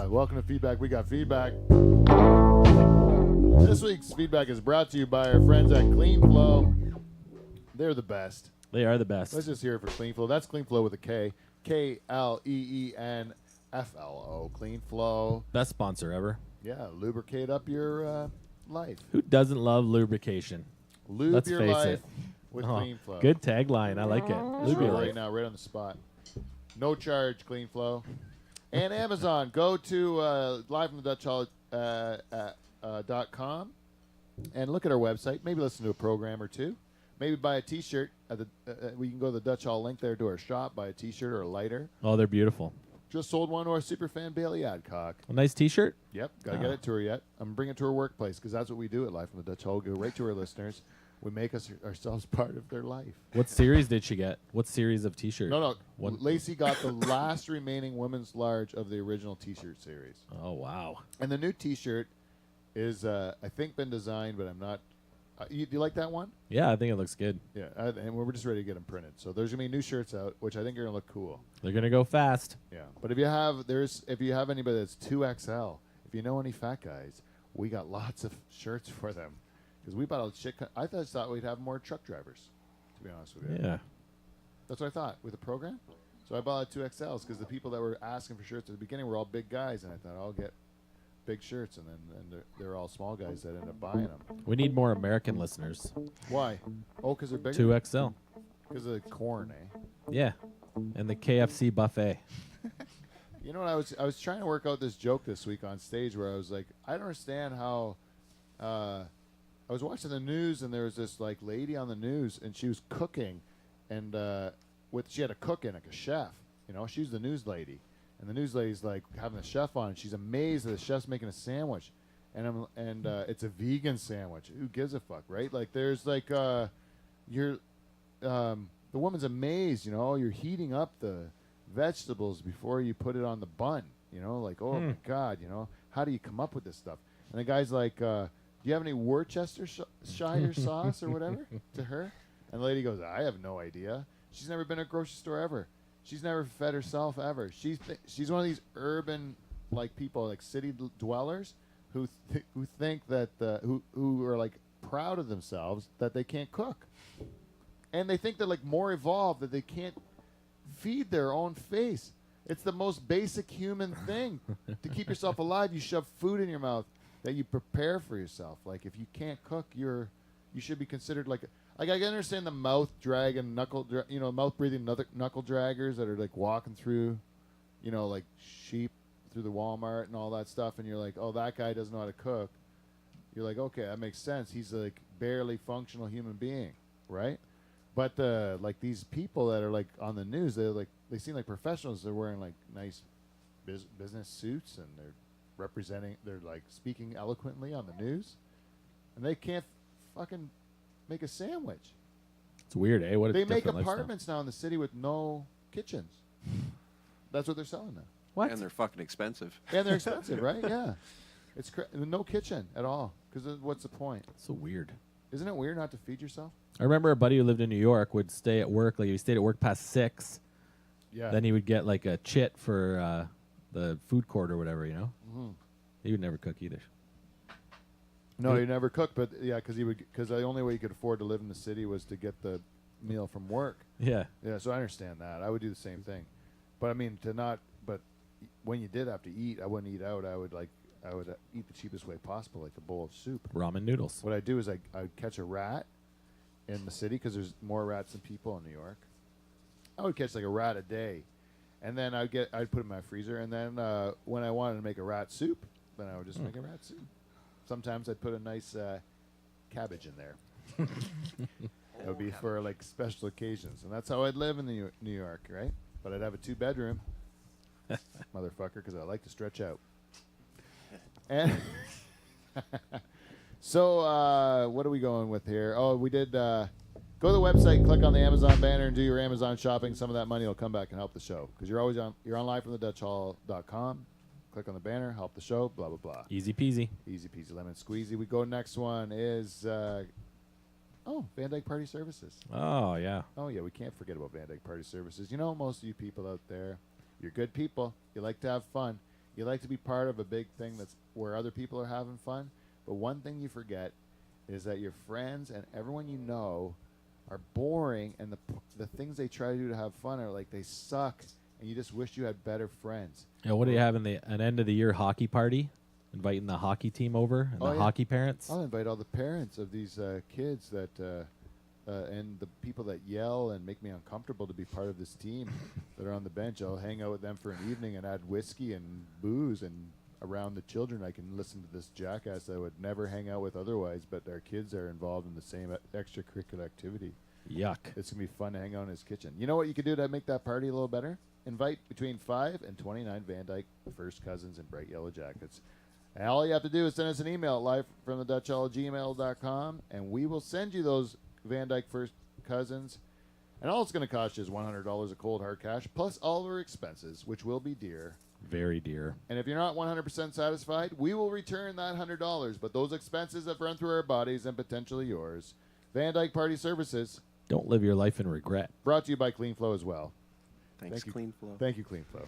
Welcome to Feedback. We got feedback. This week's feedback is brought to you by our friends at Clean Flow. They're the best. They are the best. Let's just hear it for Clean Flow. That's Clean Flow with a K. KLEENFLO. Clean Flow. Best sponsor ever. Yeah, lubricate up your life. Who doesn't love lubrication? Lube Let's your face life it. with Oh, Clean Flow. good tagline. I like it. That's Lube your right, life. right now, right on the spot. No charge, Clean Flow. And Amazon. Go to livefromthedutchhall.com and look at our website. Maybe listen to a program or two. Maybe buy a T-shirt. We can go to the Dutch Hall link there to our shop. Buy a T-shirt or a lighter. Oh, they're beautiful. Just sold one to our superfan Bailey Adcock. A nice T-shirt. Yep, gotta get it to her yet. I'm gonna bring it to her workplace because that's what we do at Live from the Dutch Hall. We go right to our listeners. We make ourselves part of their life. What series did she get? What series of T-shirt? No. One- Lacey got the last remaining women's large of the original T-shirt series, Oh wow. and the new T-shirt is I think been designed, but I'm not. Do you like that one? Yeah, I think it looks good. Yeah, and we're just ready to get them printed. So there's gonna be new shirts out, which I think are gonna look cool. They're gonna go fast. Yeah, but if you have anybody that's 2XL, if you know any fat guys, we got lots of shirts for them because we bought a shit. I thought we'd have more truck drivers. To be honest with you, Yeah. that's what I thought with the program. So I bought 2XLs because the people that were asking for shirts at the beginning were all big guys, and I thought I'll get big shirts, and then they're all small guys that end up buying them. We need more American listeners. Why? Oh, because they're bigger. 2XL. Because of the corn, eh? Yeah. And the KFC buffet. You know what? I was trying to work out this joke this week on stage where I was like, I don't understand how. I was watching the news and there was this like lady on the news and she was cooking, and she had a cook in, like a chef. You know, she's the news lady, and the news lady's like having the chef on. And she's amazed that the chef's making a sandwich, and it's a vegan sandwich. Who gives a fuck, right? Like there's like the woman's amazed. You know, you're heating up the vegetables before you put it on the bun. You know, like, oh my God, you know, how do you come up with this stuff? And the guy's like, do you have any Worcestershire sauce or whatever to her? And the lady goes, I have no idea. She's never been to a grocery store ever. She's never fed herself ever. She's one of these urban like people, like city dwellers who think that who are like proud of themselves that they can't cook. And they think they're like more evolved that they can't feed their own face. It's the most basic human thing. To keep yourself alive, you shove food in your mouth that you prepare for yourself. Like if you can't cook, you should be considered like I can understand the mouth dragging mouth breathing knuckle draggers that are like walking through, you know, like sheep through the Walmart and all that stuff, and you're like, oh, that guy doesn't know how to cook. You're like, okay, that makes sense. He's like barely functional human being, right? But like these people that are like on the news, they seem like professionals. They're wearing like nice business suits and they're like speaking eloquently on the news, and they can't fucking make a sandwich. It's weird, eh? What a They make different lifestyle. apartments now in the city with no kitchens. That's what they're selling now. What? And they're fucking expensive. And they're expensive, right? Yeah. It's no kitchen at all. Because what's the point? So weird. Isn't it weird not to feed yourself? I remember a buddy who lived in New York would stay at work. Like, he stayed at work past 6. Yeah. Then he would get like a chit for the food court or whatever, you know? Mm-hmm. He would never cook either. No, he never cooked, but yeah, because the only way he could afford to live in the city was to get the meal from work. Yeah. Yeah, so I understand that. I would do the same thing, but I mean But when you did have to eat, I wouldn't eat out. I would eat the cheapest way possible, like a bowl of soup. Ramen noodles. What I do is I'd catch a rat in the city because there's more rats than people in New York. I would catch like a rat a day, and then I'd put it in my freezer, and then when I wanted to make a rat soup, then I would just make a rat soup. Sometimes I'd put a nice cabbage in there. It would be for like special occasions, and that's how I'd live in New York, right? But I'd have a 2-bedroom, motherfucker, because I like to stretch out. And so, what are we going with here? Oh, we did go to the website, click on the Amazon banner, and do your Amazon shopping. Some of that money will come back and help the show because you're on livefromthedutchhall.com. Click on the banner, help the show, blah, blah, blah. Easy peasy. Easy peasy, lemon squeezy. We go next one is, Van Dyke Party Services. Oh, yeah. Oh, yeah, we can't forget about Van Dyke Party Services. You know, most of you people out there, you're good people. You like to have fun. You like to be part of a big thing that's where other people are having fun. But one thing you forget is that your friends and everyone you know are boring, and the things they try to do to have fun are like they suck, and you just wish you had better friends. Yeah, what do you have in an end of the year hockey party? Inviting the hockey team over and the hockey parents? I'll invite all the parents of these kids that and the people that yell and make me uncomfortable to be part of this team that are on the bench. I'll hang out with them for an evening and add whiskey and booze, and around the children I can listen to this jackass I would never hang out with otherwise, but our kids are involved in the same extracurricular activity. Yuck. It's going to be fun to hang out in his kitchen. You know what you could do to make that party a little better? Invite between 5 and 29 Van Dyke first cousins in bright yellow jackets. And all you have to do is send us an email at livefromthedutchhall@gmail.com, and we will send you those Van Dyke first cousins. And all it's going to cost you is $100 of cold hard cash, plus all of our expenses, which will be dear. Very dear. And if you're not 100% satisfied, we will return that $100. But those expenses have run through our bodies and potentially yours. Van Dyke Party Services. Don't live your life in regret. Brought to you by Clean Flow as well. Thanks, Thank you. Clean Flow. Thank you, Clean Flow.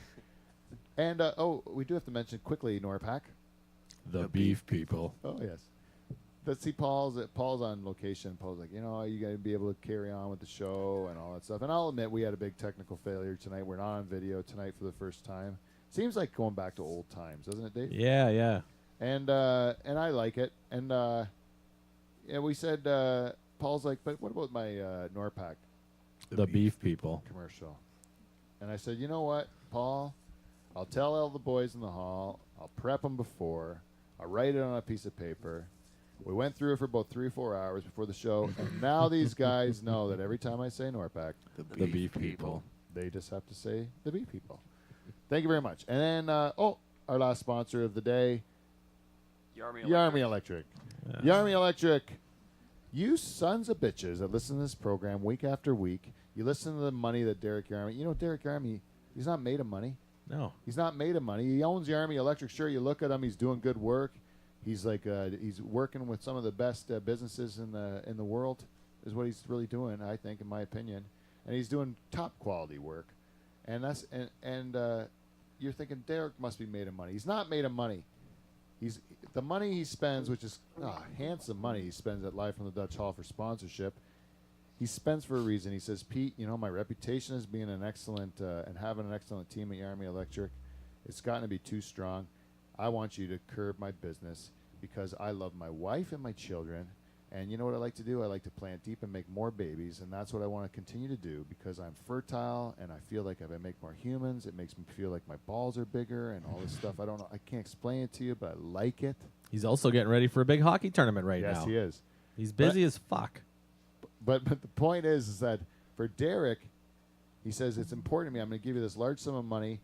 And, we do have to mention quickly Norpac. The beef people. Oh, yes. Let's see, Paul's on location. Paul's like, you got to be able to carry on with the show and all that stuff. And I'll admit we had a big technical failure tonight. We're not on video tonight for the first time. Seems like going back to old times, doesn't it, Dave? Yeah, yeah. And I like it. And we said, Paul's like, but what about my Norpac The beef people. commercial? And I said, you know what, Paul? I'll tell all the boys in the hall. I'll prep them before. I'll write it on a piece of paper. We went through it for about 3 or 4 hours before the show, and now these guys know that every time I say Norpac, The beef people. they just have to say the beef people. Thank you very much. And then, our last sponsor of the day, Yarmy Electric. Yarmy Electric. You sons of bitches that listen to this program week after week, you listen to the money that Derek Yarmy, Derek Yarmy, he's not made of money. No. He's not made of money. He owns Yarmy Electric. Sure, you look at him, he's doing good work. He's like he's working with some of the best businesses in the world, is what he's really doing, I think, in my opinion. And he's doing top quality work. And that's you're thinking Derek must be made of money. He's not made of money. He's the money he spends, which is handsome money he spends at Live from the Dutch Hall for sponsorship. He spends for a reason. He says, Pete, my reputation as being an excellent and having an excellent team at Yarmy Electric, it's gotten to be too strong. I want you to curb my business because I love my wife and my children. And you know what I like to do? I like to plant deep and make more babies, and that's what I want to continue to do because I'm fertile, and I feel like if I make more humans, it makes me feel like my balls are bigger and all this stuff. I don't know. I can't explain it to you, but I like it. He's also getting ready for a big hockey tournament now. Yes, he is. He's busy as fuck. But the point is that for Derek, he says, it's important to me. I'm going to give you this large sum of money.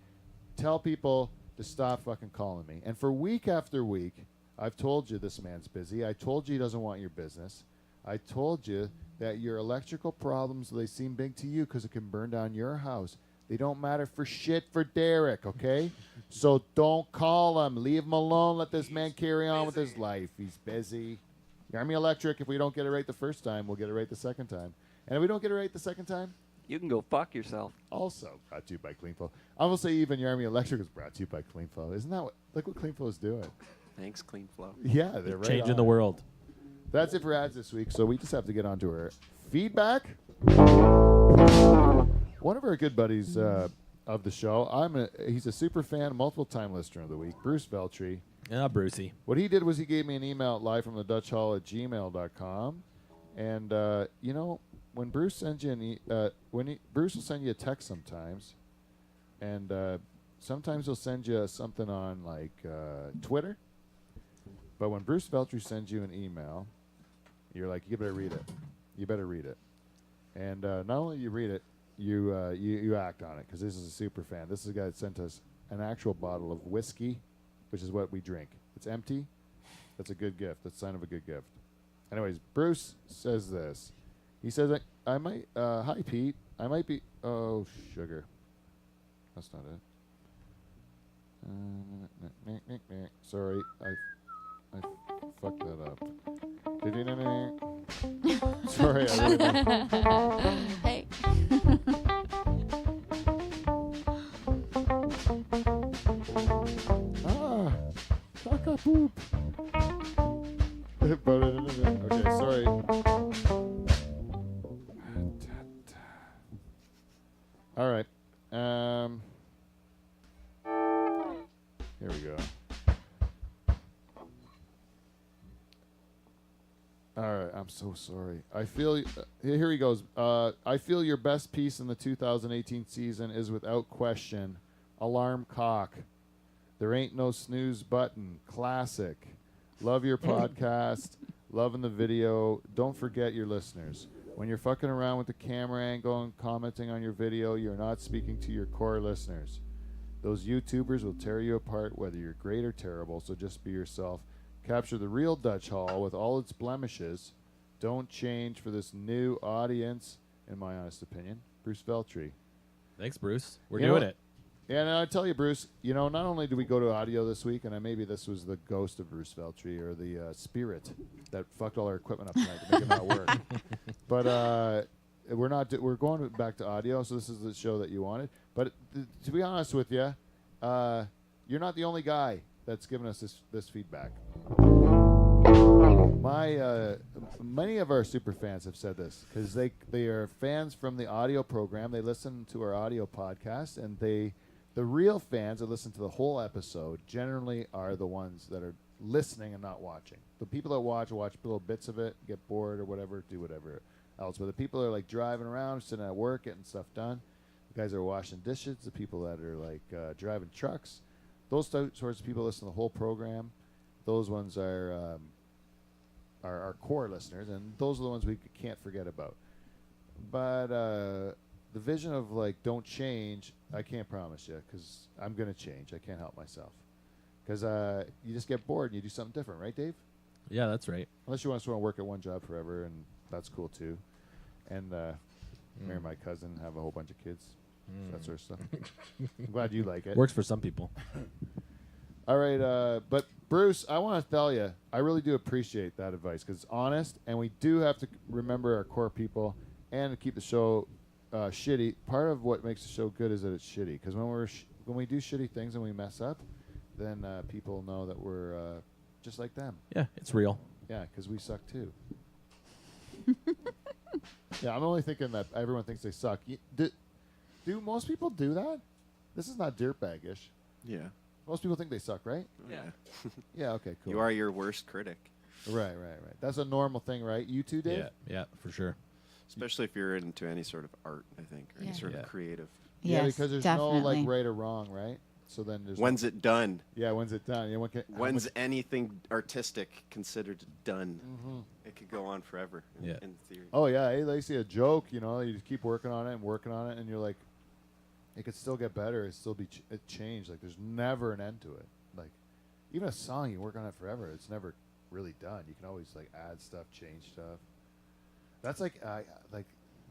Tell people to stop fucking calling me. And for week after week, I've told you this man's busy. I told you he doesn't want your business. I told you that your electrical problems, they seem big to you because it can burn down your house. They don't matter for shit for Derek, okay? So don't call him. Leave him alone. Let this man carry on with his life. He's busy. Army Electric, if we don't get it right the first time, we'll get it right the second time. And if we don't get it right the second time, You can go fuck yourself. also brought to you by CleanFlow. I'm going to say even your Army Electric is brought to you by CleanFlow. Isn't that what, look what CleanFlow is doing? Thanks, Clean Flow. Yeah, they're right Changing on the it. world. That's it for ads this week, so we just have to get on to our feedback. One of our good buddies of the show, he's a super fan, multiple-time listener of the week, Bruce Veltri. Yeah, Brucey. What he did was he gave me an email at livefromthedutchhall@gmail.com, and you know, when Bruce sends you Bruce will send you a text sometimes, and sometimes he'll send you something on like Twitter. But when Bruce Veltri sends you an email, you're like, you better read it. You better read it. And not only you read it, you act on it, because this is a super fan. This is a guy that sent us an actual bottle of whiskey, which is what we drink. It's empty. That's a good gift. That's a sign of a good gift. Anyways, Bruce says this. He says, I might, hi, Pete. I might be, oh, sugar. That's not it. Sorry, I fucked that up. Sorry, I really Hey. caca poop. Okay, sorry. All right. Here we go. All right, I'm so sorry. I feel here he goes. I feel your best piece in the 2018 season is without question Alarm Cock. There ain't no snooze button. Classic. Love your podcast. Loving the video. Don't forget your listeners. When you're fucking around with the camera angle and commenting on your video, you're not speaking to your core listeners. Those YouTubers will tear you apart whether you're great or terrible, so just be yourself. Capture the real Dutch Hall with all its blemishes. Don't change for this new audience, in my honest opinion. Bruce Veltri. Thanks, Bruce. We're You doing know- it. Yeah, and I tell you, Bruce, you know, not only did we go to audio this week, and maybe this was the ghost of Bruce Veltri or the spirit that fucked all our equipment up tonight to make it not work. But we're going back to audio, so this is the show that you wanted. But to be honest with you, you're not the only guy that's given us this feedback. Many of our super fans have said this because they are fans from the audio program. They listen to our audio podcast, and the real fans that listen to the whole episode generally are the ones that are listening and not watching. The people that watch little bits of it, get bored or whatever, do whatever else. But the people that are like driving around, sitting at work, getting stuff done, the guys that are washing dishes, the people that are like driving trucks, those sorts of people listen to the whole program. Those ones are our core listeners, and those are the ones we can't forget about. But the vision of like don't change, I can't promise you, because I'm gonna change. I can't help myself, because you just get bored and you do something different, right, Dave? Yeah, that's right. Unless you want to work at one job forever, and that's cool too. And marry my cousin, have a whole bunch of kids, that sort of stuff. I'm glad you like it. Works for some people. All right, but Bruce, I want to tell you, I really do appreciate that advice because it's honest, and we do have to remember our core people and keep the show shitty. Part of what makes the show good is that it's shitty, because when we do shitty things and we mess up, then people know that we're just like them. Yeah, it's real. Yeah, because we suck too. Yeah, I'm only thinking that everyone thinks they suck. Do most people do that? This is not dirtbag-ish. Yeah. Most people think they suck, right? Yeah. Yeah, okay, cool. You are your worst critic, Right. That's a normal thing, right? You too, Dave? Yeah, for sure. especially if you're into any sort of art, I think, or Yeah. any sort Yeah. of creative. Yeah, Yes, because there's definitely. no like right or wrong, right? So then there's When's it done? when's it done? Yeah, When's anything artistic considered done? Mhm. It could go on forever in, Yeah. in theory. Oh yeah, hey, they see a joke, you know, you just keep working on it, and you're like, it could still get better. It still be it changed. Like there's never an end to it. Like even a song, you work on it forever. It's never really done. You can always like add stuff, change stuff. That's like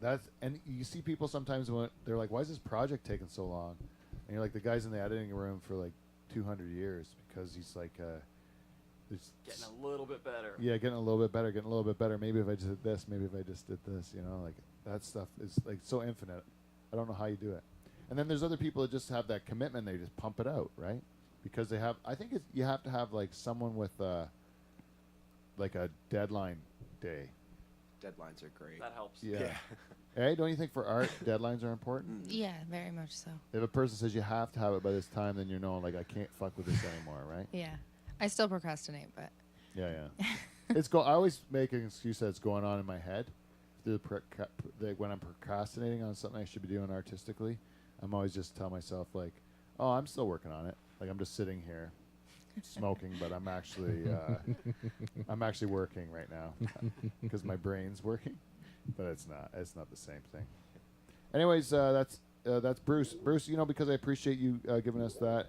that's, and you see people sometimes when they're like, "Why is this project taking so long?" And you're like, "The guy's in the editing room for like 200 years because he's like, it's Getting a little bit better. yeah, getting a little bit better, getting a little bit better. Maybe if I just did this, maybe if I just did this, you know, like that stuff is like so infinite. I don't know how you do it. And then there's other people that just have that commitment. They just pump it out, right? Because they have. I think you have to have like someone with like a deadline day. Deadlines are great. That helps. Yeah. Hey, don't you think for art deadlines are important? Yeah, very much so. If a person says you have to have it by this time, then you know, like I can't fuck with this anymore, right? Yeah. I still procrastinate, but Yeah, yeah. I always make an excuse that it's going on in my head. When I'm procrastinating on something I should be doing artistically, I'm always just tell myself like, "Oh, I'm still working on it." Like I'm just sitting here, smoking, but I'm actually working right now because my brain's working, but it's not. It's not the same thing. Anyways, that's Bruce. Bruce, you know, because I appreciate you giving us that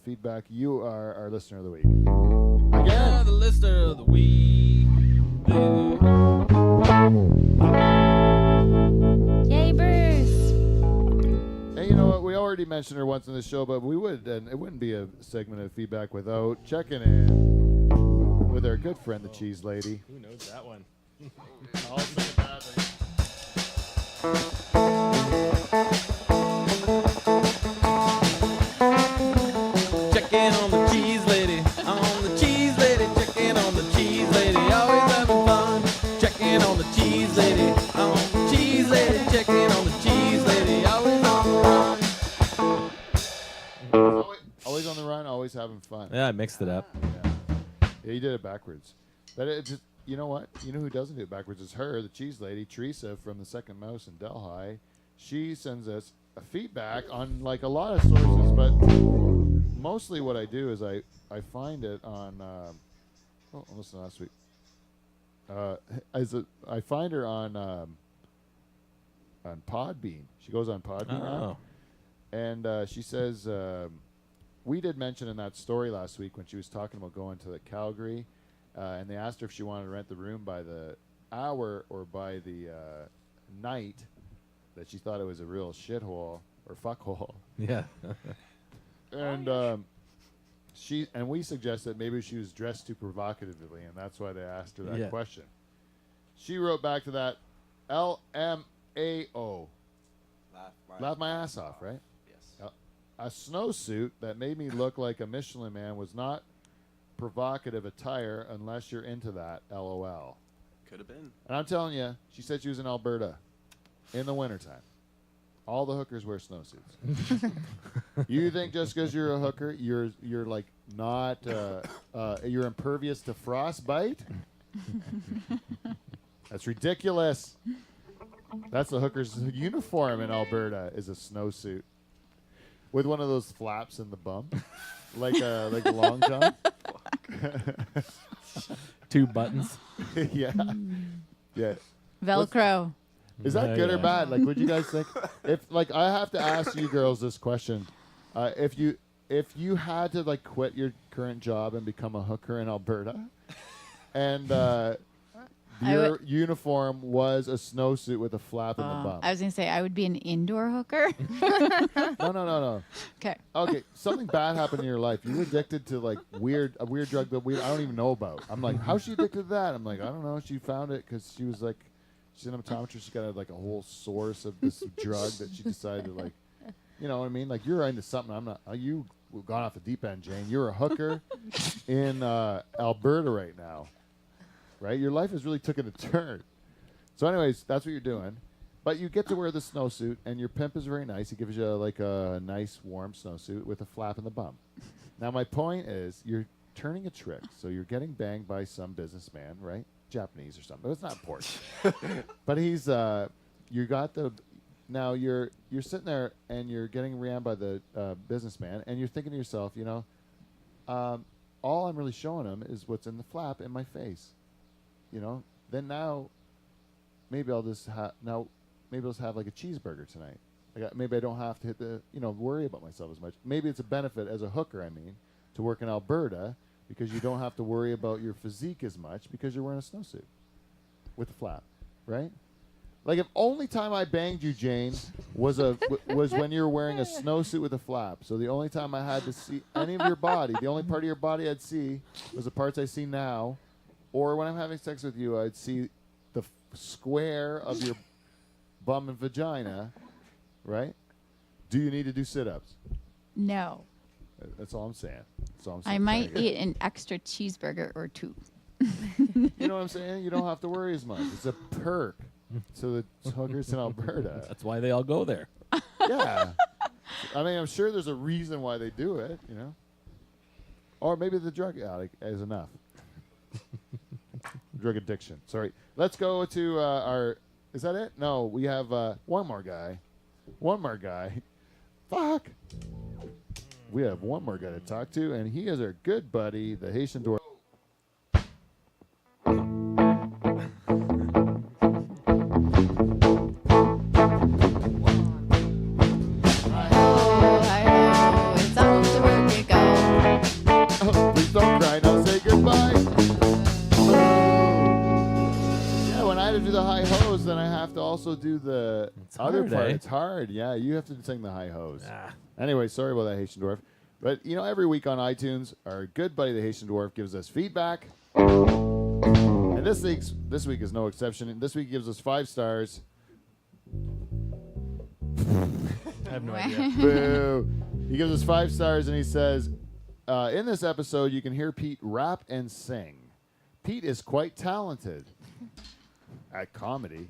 feedback. You are our listener of the week. Again. The listener of the week. Yay, Bruce. Hey, you know what? We already mentioned her once in the show, but we would, and it wouldn't be a segment of feedback without checking in with our good friend, the Cheese Lady. Who knows that one? I'll say it badly. Check in on the cheese lady, on the cheese lady, check in on the cheese lady, always having fun. Check in on the cheese lady, on the cheese lady, check in on the cheese lady, always on the run. Always on the run, always having fun. Yeah, I mixed it up. Yeah, you did it backwards. But it just, you know what? You know who doesn't do it backwards is her, the Cheese Lady, Teresa from the Second Mouse in Delhi. She sends us a feedback on like a lot of sources, but mostly what I do is I find it on. Listen, last week. I find her on Podbean. She goes on Podbean now, and she says we did mention in that story last week when she was talking about going to the Calgary, and they asked her if she wanted to rent the room by the hour or by the night, that she thought it was a real shithole or fuckhole. Yeah. And we suggested maybe she was dressed too provocatively, and that's why they asked her that question. She wrote back to that, LMAO. Laugh my ass off, right? Yes. A snowsuit that made me look like a Michelin man was not provocative attire unless you're into that, LOL. Could have been. And I'm telling you, she said she was in Alberta in the wintertime. All the hookers wear snowsuits. You think just because you're a hooker, you're like not you're impervious to frostbite? That's ridiculous. That's the hooker's uniform in Alberta, is a snowsuit with one of those flaps in the bum, like a long john. 2 buttons. Yeah, yeah. Velcro. Is that good or Yeah. bad? Like, what do you guys think? If like I have to ask you girls this question, if you had to like quit your current job and become a hooker in Alberta, and your uniform was a snowsuit with a flap in the bum. I was going to say, I would be an indoor hooker. No. Okay. Okay, something bad happened in your life. You were addicted to like a weird drug that I don't even know about. I'm like, how's she addicted to that? I'm like, I don't know. She found it because she was like, she's an optometrist. She got like a whole source of this drug that she decided to like, you know what I mean? Like you're into something. I'm not. You gone off the deep end, Jane. You're a hooker in Alberta right now, right? Your life has really taken a turn. So, anyways, that's what you're doing. But you get to wear the snowsuit, and your pimp is very nice. He gives you like a nice warm snowsuit with a flap in the bum. Now, my point is, you're turning a trick. So you're getting banged by some businessman, right? Japanese or something. But it's not important. But he's you got the. Now you're sitting there and you're getting rammed by the businessman, and you're thinking to yourself, you know, all I'm really showing him is what's in the flap in my face. You know, then now maybe I'll just have like a cheeseburger tonight. Maybe I don't have to hit the, worry about myself as much. Maybe it's a benefit as a hooker, to work in Alberta because you don't have to worry about your physique as much because you're wearing a snowsuit with a flap, right? Like if only time I banged you, Jane, was when you were wearing a snowsuit with a flap. So the only time I had to see any of your body, the only part of your body I'd see was the parts I see now, or when I'm having sex with you, I'd see the square of your bum and vagina, right? Do you need to do sit-ups? No. That's all I'm saying. I might eat an extra cheeseburger or two. You know what I'm saying? You don't have to worry as much. It's a perk to the hookers in Alberta. That's why they all go there. Yeah. I'm sure there's a reason why they do it, Or maybe the drug addict is enough. Drug addiction. Sorry. Let's go to our... Is that it? No, we have one more guy. One more guy. Fuck. We have one more guy to talk to, and he is our good buddy, the Haitian dwarf. It's off to work you go. Please don't cry, now say goodbye. Yeah, when I had to do the high hose, then I have to also do the other hard, part. eh? It's hard. Yeah, you have to sing the high hose. Ah. Anyway, sorry about that, Haitian Dwarf. But, every week on iTunes, our good buddy, the Haitian Dwarf, gives us feedback. And this week is no exception. This week he gives us 5 stars. I have no idea. Boo. He gives us 5 stars, and he says, in this episode, you can hear Pete rap and sing. Pete is quite talented at comedy.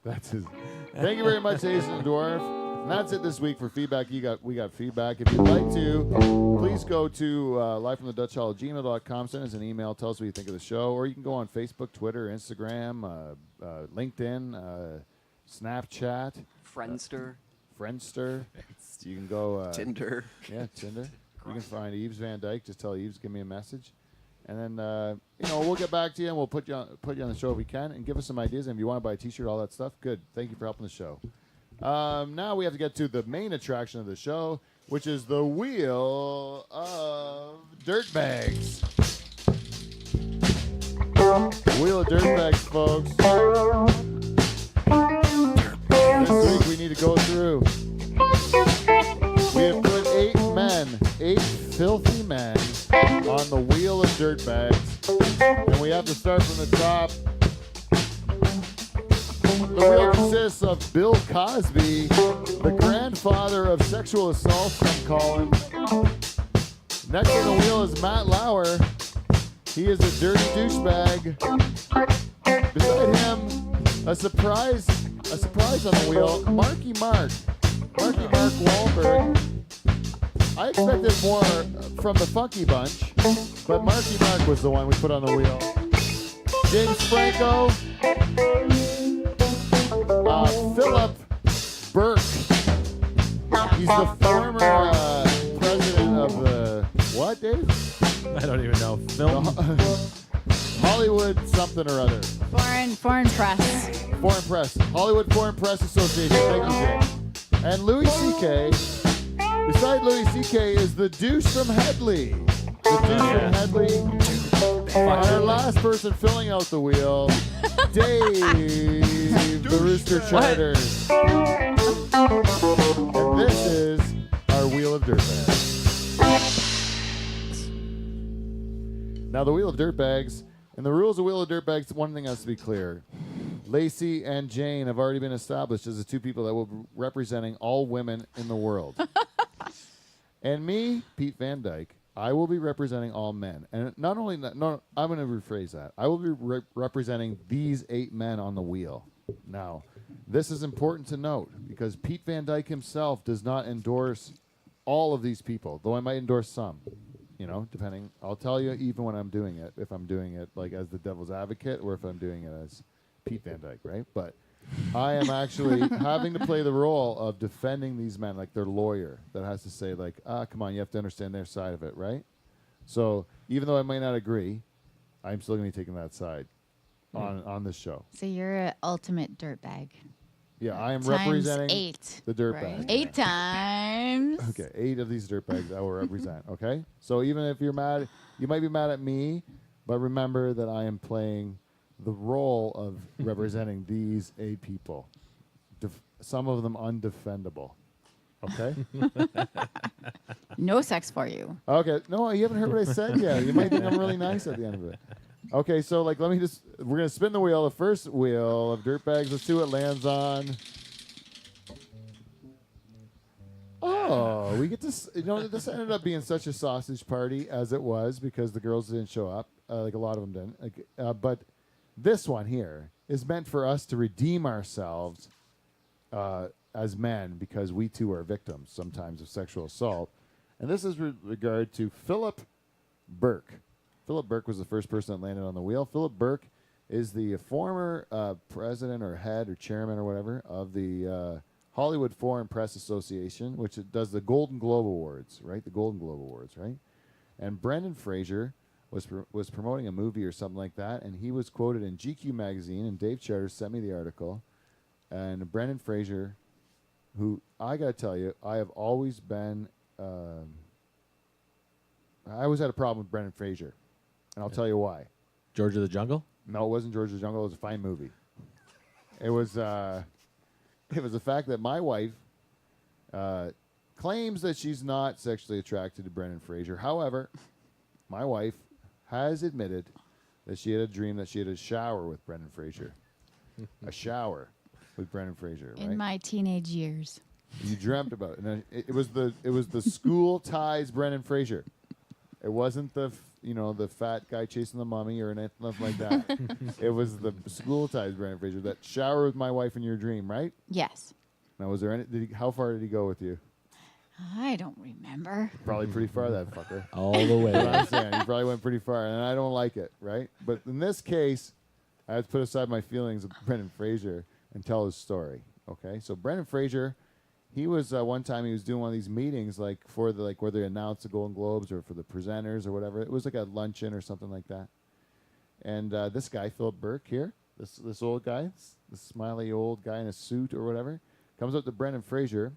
That's his. Thank you very much, Haitian Dwarf. And that's it this week for feedback. We got feedback. If you'd like to, please go to livefromthedutchhall@gmail.com. Send us an email. Tell us what you think of the show. Or you can go on Facebook, Twitter, Instagram, LinkedIn, Snapchat. Friendster. You can go... Tinder. Yeah, Tinder. You can find Eves Van Dyke. Just tell Eves, give me a message. And then, we'll get back to you, and we'll put you on the show if we can, and give us some ideas. And if you want to buy a T-shirt, all that stuff, good. Thank you for helping the show. Now we have to get to the main attraction of the show, which is the Wheel of Dirtbags. Wheel of Dirtbags, folks. This week we need to go through. We have put 8 filthy men, on the Wheel of Dirtbags, and we have to start from the top. The wheel consists of Bill Cosby, the grandfather of sexual assault, some call him. Next on the wheel is Matt Lauer. He is a dirty douchebag. Beside him, a surprise on the wheel, Marky Mark Wahlberg. I expected more from the Funky Bunch, but Marky Mark was the one we put on the wheel. James Franco. Philip Burke. He's the former president of the... What, Dave? I don't even know. Film? Hollywood something or other. Foreign press. Foreign Press. Hollywood Foreign Press Association. Thank you, Jay. And Louis C.K. Beside Louis C.K. is the douche from Headley. The douche from Headley. And our last person filling out the wheel, Dave, the Rooster Charters. And this is our Wheel of Dirtbags. Now, the Wheel of Dirtbags, and the rules of Wheel of Dirtbags, one thing has to be clear. Lacey and Jane have already been established as the 2 people that will be representing all women in the world. And me, Pete Van Dyke, I will be representing all men. And not only that, no, I'm going to rephrase that. I will be representing these 8 men on the wheel. Now, this is important to note because Pete Van Dyke himself does not endorse all of these people, though I might endorse some, depending. I'll tell you even when I'm doing it, if I'm doing it like as the devil's advocate or if I'm doing it as Pete Van Dyke, right? But I am actually having to play the role of defending these men like their lawyer that has to say like, come on, you have to understand their side of it, right? So even though I might not agree, I'm still going to be taking that side on this show. So you're an ultimate dirtbag. Yeah, I am Times representing 8. the dirtbags. Right. 8 times. Okay, 8 of these dirtbags I will represent. Okay, so even if you're mad, you might be mad at me, but remember that I am playing the role of representing these 8 people. Some of them undefendable. Okay. No sex for you. Okay. No, you haven't heard what I said yet. You might think I'm really nice at the end of it. Okay, so like, we're gonna spin the wheel. The first wheel of dirtbags. Let's see what lands on. Oh, we get to, this ended up being such a sausage party as it was because the girls didn't show up. Like a lot of them didn't. But this one here is meant for us to redeem ourselves as men because we too are victims sometimes of sexual assault. And this is with regard to Philip Burke. Philip Burke was the first person that landed on the wheel. Philip Burke is the former president or head or chairman or whatever of the Hollywood Foreign Press Association, which it does the Golden Globe Awards, right? The Golden Globe Awards, right? And Brendan Fraser was promoting a movie or something like that, and he was quoted in GQ magazine, and Dave Charter sent me the article. And Brendan Fraser, who I got to tell you, I have always been, I always had a problem with Brendan Fraser, and I'll tell you why. George of the Jungle? No, it wasn't George of the Jungle. It was a fine movie. It was the fact that my wife claims that she's not sexually attracted to Brendan Fraser. However, my wife has admitted that she had a dream that she had a shower with Brendan Fraser. A shower with Brendan Fraser, right? In my teenage years. You dreamt about it. And it was the school ties Brendan Fraser. It wasn't the fat guy chasing the mummy or anything like that. It was the school ties Brendan Fraser. That shower with my wife in your dream, right? Yes. Now, was there any? How far did he go with you? I don't remember. Probably pretty far, that fucker. All the way. That's what I'm saying. He probably went pretty far, and I don't like it, right? But in this case, I had to put aside my feelings of Brendan Fraser and tell his story. Okay, so Brendan Fraser, he was one time he was doing one of these meetings like for the where they announce the Golden Globes or for the presenters or whatever. It was like a luncheon or something like that. And this guy, Philip Burke here, this old guy, this smiley old guy in a suit or whatever, comes up to Brendan Fraser,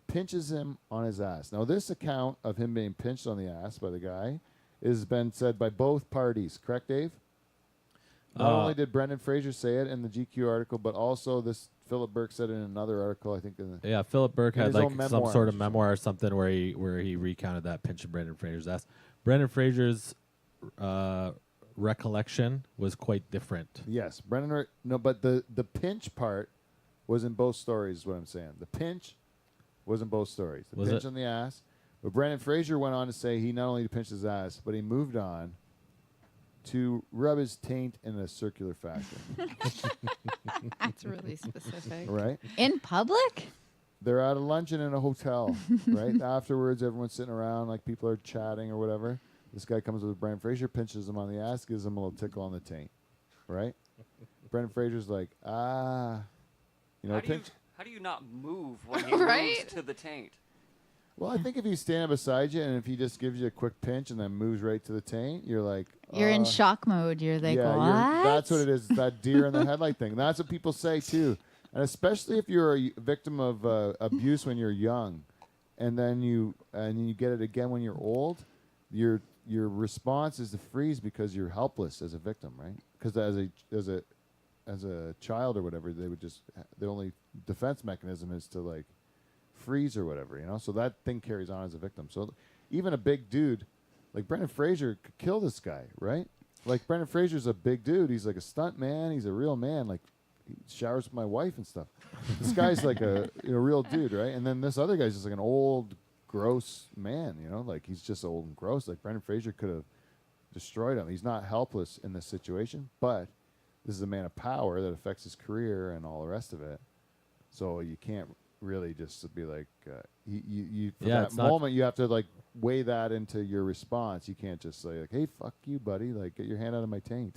pinches him on his ass. Now, this account of him being pinched on the ass by the guy has been said by both parties. Correct, Dave? Not only did Brendan Fraser say it in the GQ article, but also this Philip Burke said it in another article, I think. Yeah, Philip Burke had his like own some sort of memoirs. memoir or something where he recounted that pinch of Brendan Fraser's ass. Brendan Fraser's recollection was quite different. Yes, Brendan. No, but the pinch part was in both stories. Is what I'm saying. The pinch was in both stories. The Was pinch it? on the ass. But Brendan Fraser went on to say he not only pinched his ass, but he moved on to rub his taint in a circular fashion. That's really specific. Right? In public? They're at a luncheon in a hotel, right? Afterwards, everyone's sitting around, like people are chatting or whatever. This guy comes with Brendan Fraser, pinches him on the ass, gives him a little tickle on the taint, right? Brendan Fraser's like, you know, How do you not move when he Right? moves to the taint? Well, I think if you stand beside you and if he just gives you a quick pinch and then moves right to the taint, you're like, You're in shock mode. You're like, yeah, what? that's what it is. That deer in the headlight thing. That's what people say too, and especially if you're a victim of abuse when you're young, and then you get it again when you're old, your response is to freeze because you're helpless as a victim, right? Because as a child or whatever, they would just the only defense mechanism is to like freeze or whatever, you know. So that thing carries on as a victim. So even a big dude like Brendan Fraser could kill this guy, right? Like Brendan Fraser's a big dude. He's like a stunt man. He's a real man. Like he showers with my wife and stuff. This guy's like a real dude, right? And then this other guy's just like an old, gross man, you know? Like he's just old and gross. Like Brendan Fraser could have destroyed him. He's not helpless in this situation, but this is a man of power that affects his career and all the rest of it. So you can't really just be like, you for Yeah, that it's not- moment, you have to like weigh that into your response. You can't just say like, hey, fuck you, buddy. Like, get your hand out of my taint.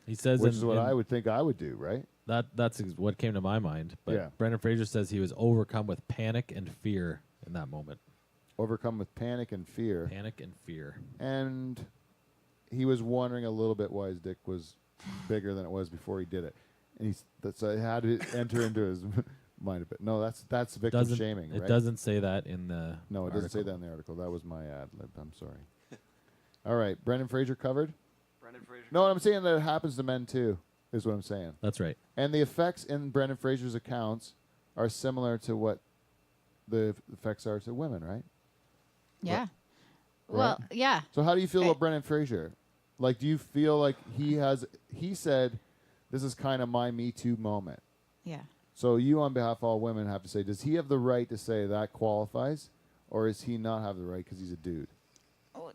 He says, Which is what I would think I would do, right? That's what came to my mind. But Yeah. Brendan Fraser says he was overcome with panic and fear in that moment. Overcome with panic and fear. Panic and fear. And he was wondering a little bit why his dick was bigger than it was before he did it. And so it had to enter into his mind a bit. No, that's victim Doesn't shaming, it right? doesn't say that in the No, it doesn't say that article. in the article. That was my ad lib. I'm sorry. All right, Brendan Fraser covered. Brendan Fraser. No, I'm saying that it happens to men too. Is what I'm saying. That's right. And the effects in Brendan Fraser's accounts are similar to what the effects are to women, right? Yeah. Right. Well, yeah. So how do you feel Okay. about Brendan Fraser? Like, do you feel like he said, this is kind of my Me Too moment. Yeah. So you, on behalf of all women, have to say, does he have the right to say that qualifies? Or does he not have the right because he's a dude?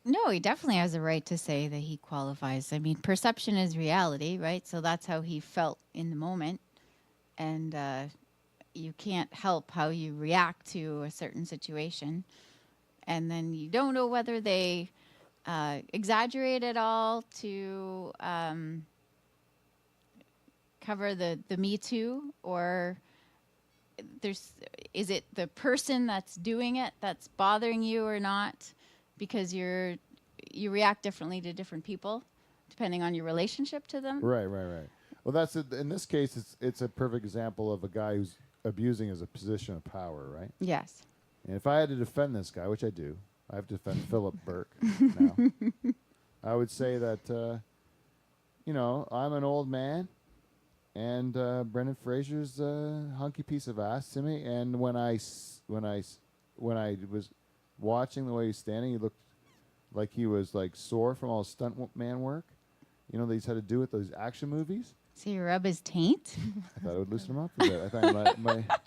No, he definitely has a right to say that he qualifies. I mean, perception is reality, right? So that's how he felt in the moment. And you can't help how you react to a certain situation. And then you don't know whether they exaggerate it all to cover the Me Too, or is it the person that's doing it that's bothering you or not? Because you react differently to different people depending on your relationship to them. Right. Well, that's it. In this case, it's a perfect example of a guy who's abusing his position of power, right? Yes. And if I had to defend this guy, which I do, I have to defend Philip Burke now. I would say that, I'm an old man, and Brendan Fraser's a hunky piece of ass to me. And when I was watching the way he's standing, he looked like he was like sore from all stunt man work. That he's had to do with those action movies. So you rub his taint? I thought it would loosen him up a bit. I thought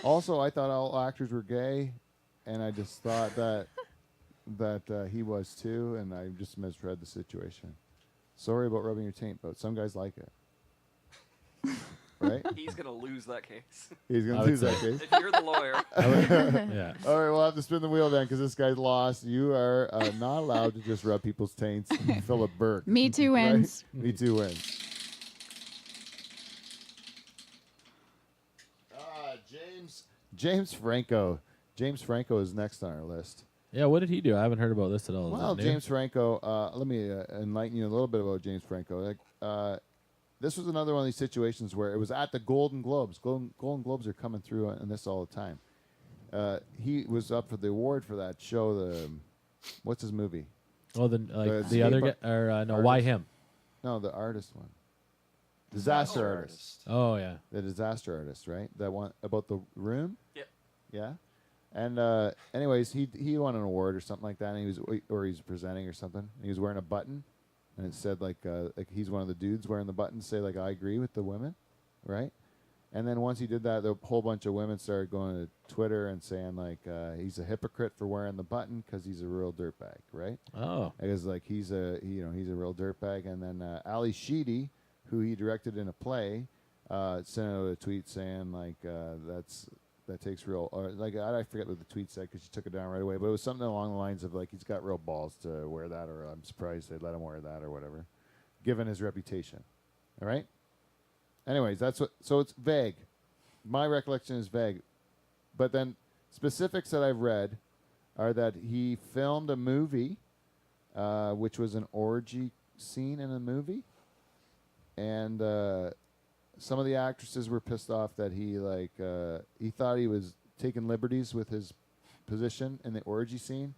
also, I thought all actors were gay, and I just thought that he was too, and I just misread the situation. Sorry about rubbing your taint, but some guys like it. Right? He's gonna lose that case. He's going I to would lose that say. case. If you're the lawyer, Yeah. All right, we'll have to spin the wheel then because this guy's lost. You are not allowed to just rub people's taints. Philip Burke. Me Too Right? wins. Me Too wins. James Franco. James Franco is next on our list. Yeah, what did he do? I haven't heard about this at all. Is Well, it new? James Franco, let me enlighten you a little bit about James Franco. This was another one of these situations where it was at the Golden Globes. Golden Globes are coming through on this all the time. He was up for the award for that show. What's his movie? Oh, the other guy, or no? Why artist. him? No, the artist one. Disaster Artist. Oh yeah. The Disaster Artist, right? That one about the room. Yep. Yeah. And anyways, he won an award or something like that, and he was presenting or something. And he was wearing a button, and it said like he's one of the dudes wearing the button, say like I agree with the women, right? And then once he did that, a whole bunch of women started going to Twitter and saying like he's a hypocrite for wearing the button because he's a real dirtbag, right? Oh. Because like he's a real dirtbag. And then Ali Sheedy, who he directed in a play, sent out a tweet saying like that takes real, or like I forget what the tweet said because she took it down right away, but it was something along the lines of like he's got real balls to wear that, or I'm surprised they let him wear that or whatever, given his reputation. All right. Anyways, so it's vague. My recollection is vague, but then specifics that I've read are that he filmed a movie, which was an orgy scene in a movie, and some of the actresses were pissed off that he thought he was taking liberties with his position in the orgy scene.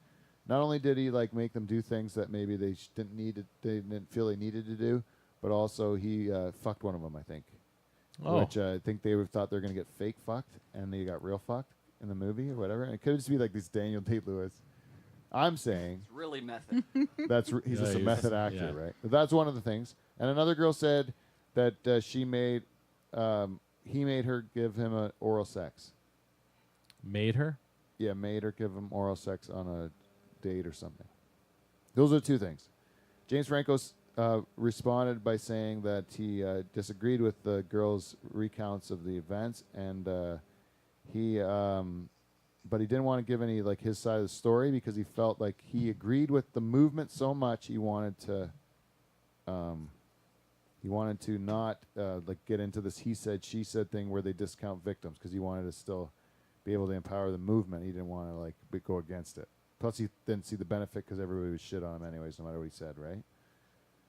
Not only did he like make them do things that maybe they didn't feel they needed to do, but also he fucked one of them, I think. Oh. Which I think they thought they were going to get fake fucked, and they got real fucked in the movie or whatever. And it could just be like this Daniel Day-Lewis. I'm saying it's really method. he's just a he's- method actor, yeah. right? But that's one of the things. And another girl said that he made her give him oral sex. Made her? Yeah, made her give him oral sex on a date or something. Those are two things. James Franco responded by saying that he disagreed with the girl's recounts of the events, and but he didn't want to give any like his side of the story because he felt like he agreed with the movement so much he wanted to not like get into this he said she said thing where they discount victims, because he wanted to still be able to empower the movement. He didn't want to like go against it. Plus he didn't see the benefit because everybody would shit on him anyways, no matter what he said, right?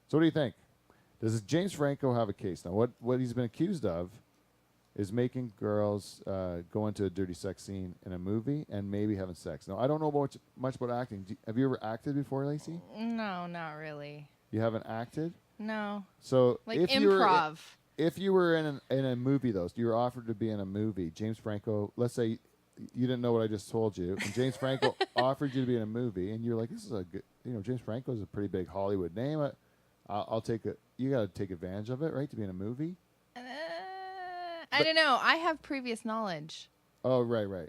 So what do you think? Does James Franco have a case? Now, what he's been accused of is making girls go into a dirty sex scene in a movie and maybe having sex. Now, I don't know much about acting. Have you ever acted before, Lacey? No, not really. You haven't acted? No. So Like if improv. if you were in a movie, though, you were offered to be in a movie, James Franco, let's say you didn't know what I just told you, and James Franco offered you to be in a movie, and you're like, this is a good, James Franco is a pretty big Hollywood name. I'll take it. You got to take advantage of it, right, to be in a movie? I don't know. I have previous knowledge. Oh, right.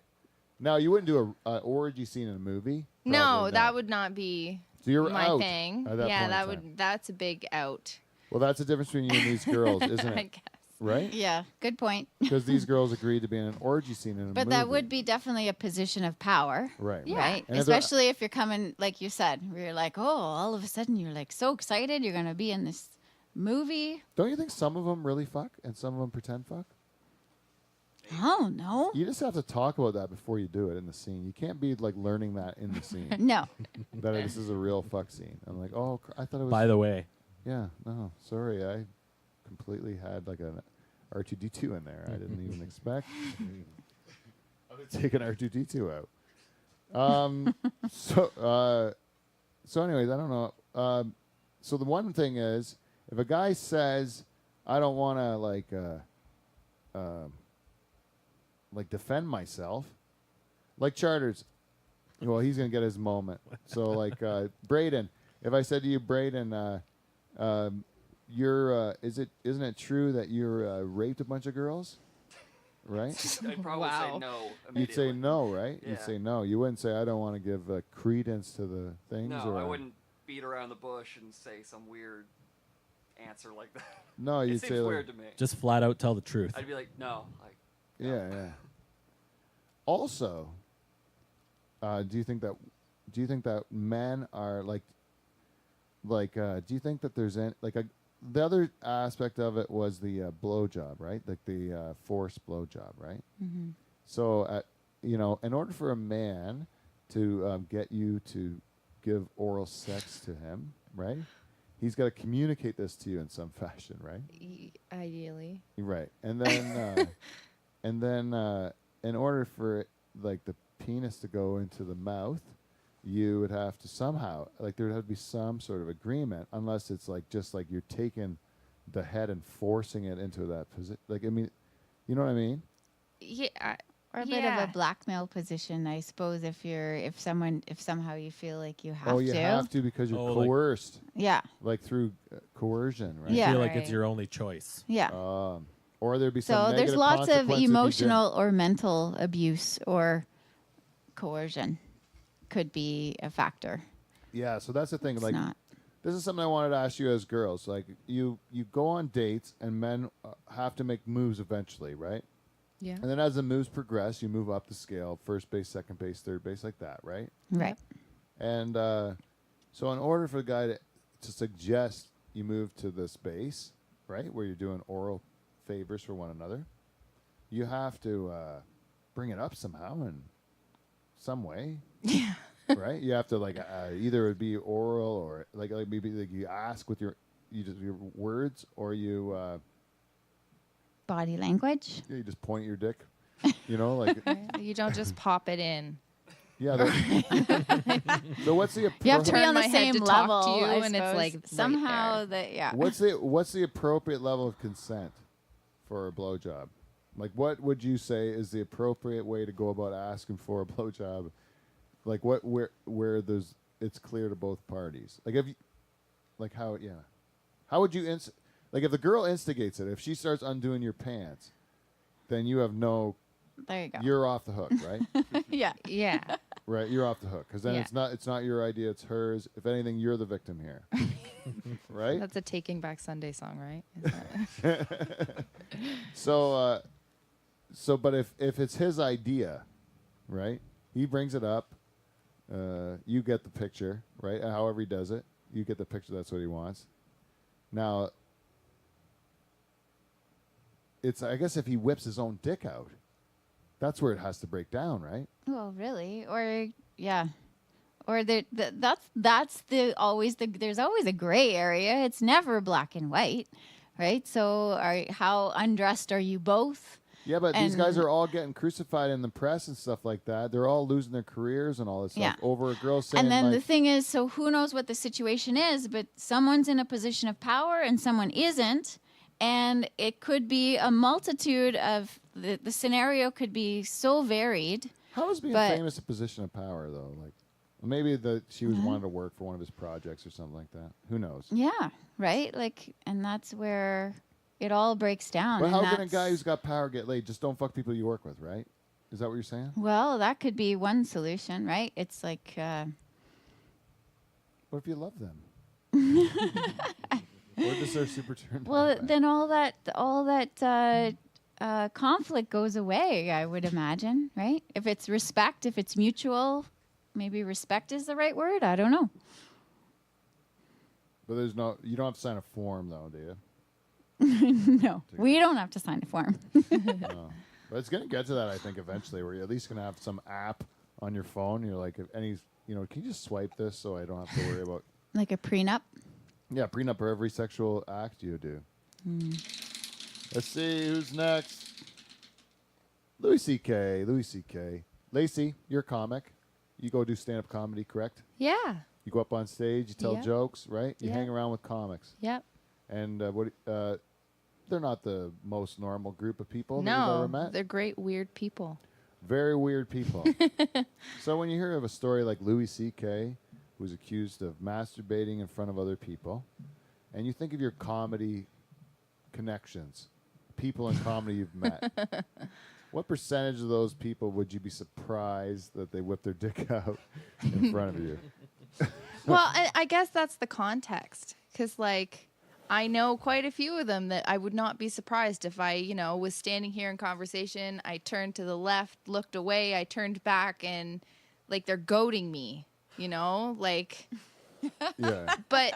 Now, you wouldn't do a orgy scene in a movie? No, Probably that not. would not be So you're my out thing. at that Yeah, point that in would. time. That's a big out. Well, that's the difference between you and these girls, isn't I it? guess. Right? Yeah, good point. Because these girls agreed to be in an orgy scene in a movie. But that would be definitely a position of power. Right. Yeah. Right? And if they're- Especially if you're coming, like you said, where you're like, oh, all of a sudden you're like so excited you're going to be in this movie. Don't you think some of them really fuck and some of them pretend fuck? Oh, no. You just have to talk about that before you do it in the scene. You can't be like learning that in the scene. No. That this is a real fuck scene. I'm like, oh, I thought it was. By the way, Yeah, no, sorry. I completely had like an R2D2 in there. I didn't even expect. I'm going to take an R2D2 out. So anyways, I don't know. So the one thing is, if a guy says, I don't want to like defend myself, like Charters, well, he's going to get his moment. So like Braden, if I said to you, Braden, isn't it true that you're raped a bunch of girls? Right? I'd probably Wow. say no You'd say immediately. no, right? You'd Yeah. say no. You wouldn't say, I don't want to give credence to the things. No, or I wouldn't beat around the bush and say some weird answer like that. No, It you'd seems say like, weird to me. just flat out tell the truth. I'd be like, no. Like, yeah. Also, do you think that men are do you think that there's the other aspect of it was the blowjob, right? Like the forced blowjob, right? Mm-hmm. So, in order for a man to get you to give oral sex to him, right? He's got to communicate this to you in some fashion, right? Ideally. Right, and then in order for the penis to go into the mouth, you would have to somehow there would have to be some sort of agreement, unless it's just like you're taking the head and forcing it into that position. You know what I mean? Yeah. Or a bit of a blackmail position, I suppose, if somehow you feel like you have you to. have to because you're Oh, like- coerced, Yeah. through coercion, right? Yeah. I feel like it's Right. your only choice. Yeah. Or there'd be some So there's negative lots of consequence if you didn't. emotional or mental abuse or coercion could be a factor. Yeah, so that's the thing. It's not. This is something I wanted to ask you as girls. You go on dates, and men have to make moves eventually, right? Yeah. And then as the moves progress, you move up the scale: first base, second base, third base, like that, right? Right. And so, in order for the guy to suggest you move to this base, right, where you're doing oral favors for one another, you have to bring it up somehow in some way. Yeah. Right? You have to either it be oral or maybe you ask with your words, or you Body language. you just point your dick. You don't just pop it in. Yeah. So what's the You have to be Turn on the my head same to talk level, to you, I and it's, suppose. like, right somehow there. yeah. what's the appropriate level of consent for a blowjob? What would you say is the appropriate way to go about asking for a blowjob? Where it's clear to both parties. How would you if the girl instigates it, if she starts undoing your pants, then you have There you go. you're off the hook, right? Yeah. Yeah. Right, you're off the hook because then Yeah. it's not your idea, it's hers. If anything, you're the victim here, right? That's a Taking Back Sunday song, right? Is that But if it's his idea, right? He brings it up. You get the picture, right? However he does it, you get the picture. That's what he wants. Now, I guess if he whips his own dick out, that's where it has to break down, right? Well, really, or yeah, Or that's there's always a gray area. It's never black and white, right? So how undressed are you both? Yeah, but these guys And- are all getting crucified in the press and stuff like that. They're all losing their careers and all this Yeah. stuff over a girl saying And then the like, thing is, so who knows what the situation is, but someone's in a position of power and someone isn't. And it could be a multitude of, the scenario could be so varied. how is being but- famous a position of power though? Like, maybe she was wanting to work for one of his projects or something like that. Who knows? Yeah, right? Like, and that's where it all breaks down. But and how can a that's- guy who's got power get laid? Just don't fuck people you work with, right? Is that what you're saying? Well, that could be one solution, right? It's like, What if you love them? Or does their super turn? well, then all that conflict goes away, I would imagine, right? If it's respect, if it's mutual, maybe respect is the right word. I don't know. But you don't have to sign a form though, do you? No, we don't have to sign a form. No. But it's gonna get to that, I think, eventually, where you're at least gonna have some app on your phone. You're like, if any, can you just swipe this so I don't have to worry about? Like a prenup. Yeah, prenup for every sexual act you do. Let's see who's next. Louis C.K. Lacey, you're a comic. You go do stand-up comedy, correct? Yeah. You go up on stage, you tell Yeah. jokes, right? You Yeah. hang around with comics, Yep. and they're not the most normal group of people that you've No, ever met. they're great weird people. Very weird people. So when you hear of a story like Louis C.K., who's accused of masturbating in front of other people, and you think of your comedy connections, people in comedy you've met, what percentage of those people would you be surprised that they whip their dick out in front of you? Well, I guess that's the context. Because, like, I know quite a few of them that I would not be surprised if I, was standing here in conversation. I turned to the left, looked away, I turned back, and, like, they're goading me, Like, Yeah. but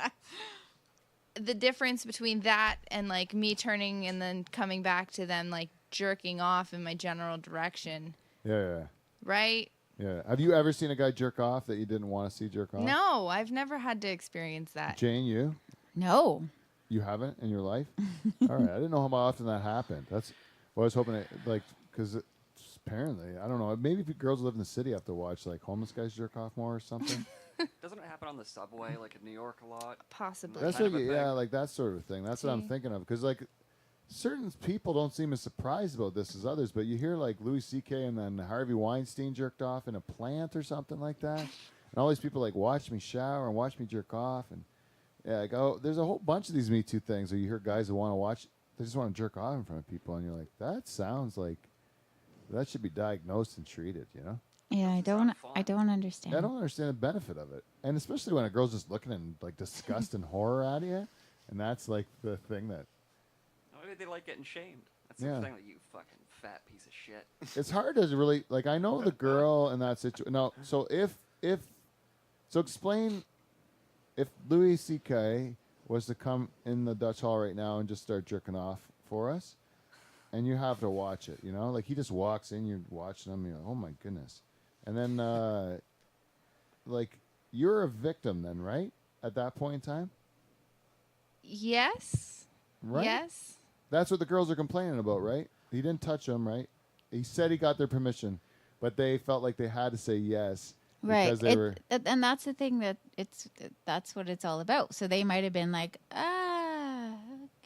the difference between that and, like, me turning and then coming back to them, like, jerking off in my general direction, Yeah. right? Yeah. Have you ever seen a guy jerk off that you didn't want to see jerk off? No, I've never had to experience that. Jane, you? No. You haven't in your life? All right. I didn't know how often that happened. That's what I was hoping, because apparently, I don't know, maybe if girls who live in the city have to watch, like, homeless guys jerk off more or something. Doesn't it happen on the subway, like in New York, a lot? Possibly. That's kind what, of a yeah, thing. like that sort of thing. That's what I'm See? thinking of. Because, like, certain people don't seem as surprised about this as others, but you hear, like, Louis C.K. and then Harvey Weinstein jerked off in a plant or something like that. And all these people, like, watch me shower and watch me jerk off. And, yeah, like, there's a whole bunch of these Me Too things where you hear guys who want to watch, they just want to jerk off in front of people. And you're like, that sounds like that should be diagnosed and treated, Yeah, I sound don't understand. I don't understand the benefit of it. And especially when a girl's just looking in, like, disgust and horror at you. And that's, like, the thing that... Maybe they like getting shamed. That's Yeah. the thing, like, you fucking fat piece of shit. It's hard to really, like, I know the girl in that situation. No, so so explain if Louis C.K. was to come in the Dutch Hall right now and just start jerking off for us, and you have to watch it, like he just walks in, you're watching him, you're like, oh my goodness. And then, like, you're a victim then, right? At that point in time? Yes. Right? Yes. That's what the girls are complaining about, right? He didn't touch them, right? He said he got their permission, but they felt like they had to say yes Right. because they were. And that's the thing that's what it's all about. So they might have been like,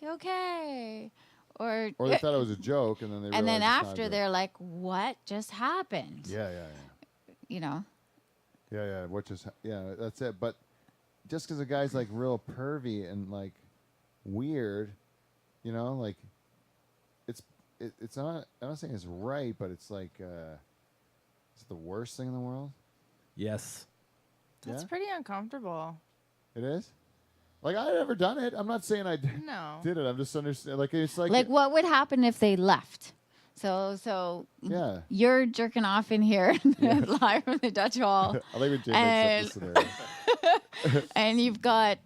okay. Or Or they thought it was a joke, and then they. and then realized it's not a after joke. they're like, what just happened? Yeah. Yeah. What just? Yeah, that's it. But just because a guy's like real pervy and like weird, like it's not. I'm not saying it's right, but it's like it's the worst thing in the world. Yes. That's Yeah? pretty uncomfortable. It is. Like, I've never done it. I'm not saying I No. did it. I'm just understanding. Like, it's like. Like what would happen if they left? So Yeah. you're jerking off in here live from the Dutch Hall. I like when Jay makes up the scenario. And you've got,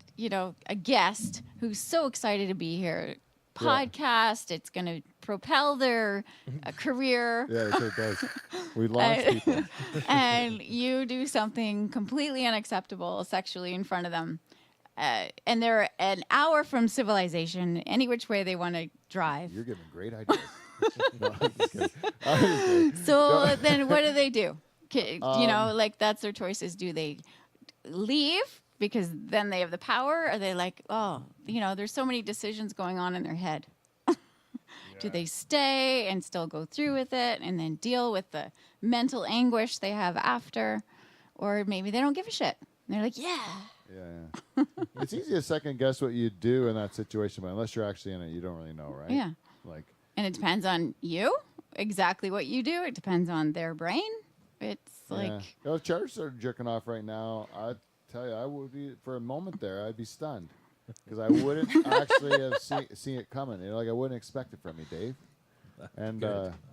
a guest who's so excited to be here. Podcast, it's going to propel their career. Yeah, it does. We launch people. And you do something completely unacceptable sexually in front of them. And they're an hour from civilization, any which way they want to drive. You're giving great ideas. No, I'm just kidding. I'm just kidding. So then what do? Like that's their choices. Do they leave because then they have the power? Are they like, there's so many decisions going on in their head. Do they stay and still go through with it and then deal with the mental anguish they have after? Or maybe they don't give a shit. And they're like, yeah. Yeah. It's easy to second guess what you do in that situation, but unless you're actually in it, you don't really know, right? Yeah. Like, And it depends on you, exactly what you do. It depends on their brain. It's like, if Charter started jerking off right now, I'd tell you, I would be, for a moment there, I'd be stunned. Because I wouldn't actually have seen it coming. Like I wouldn't expect it from you, Dave. And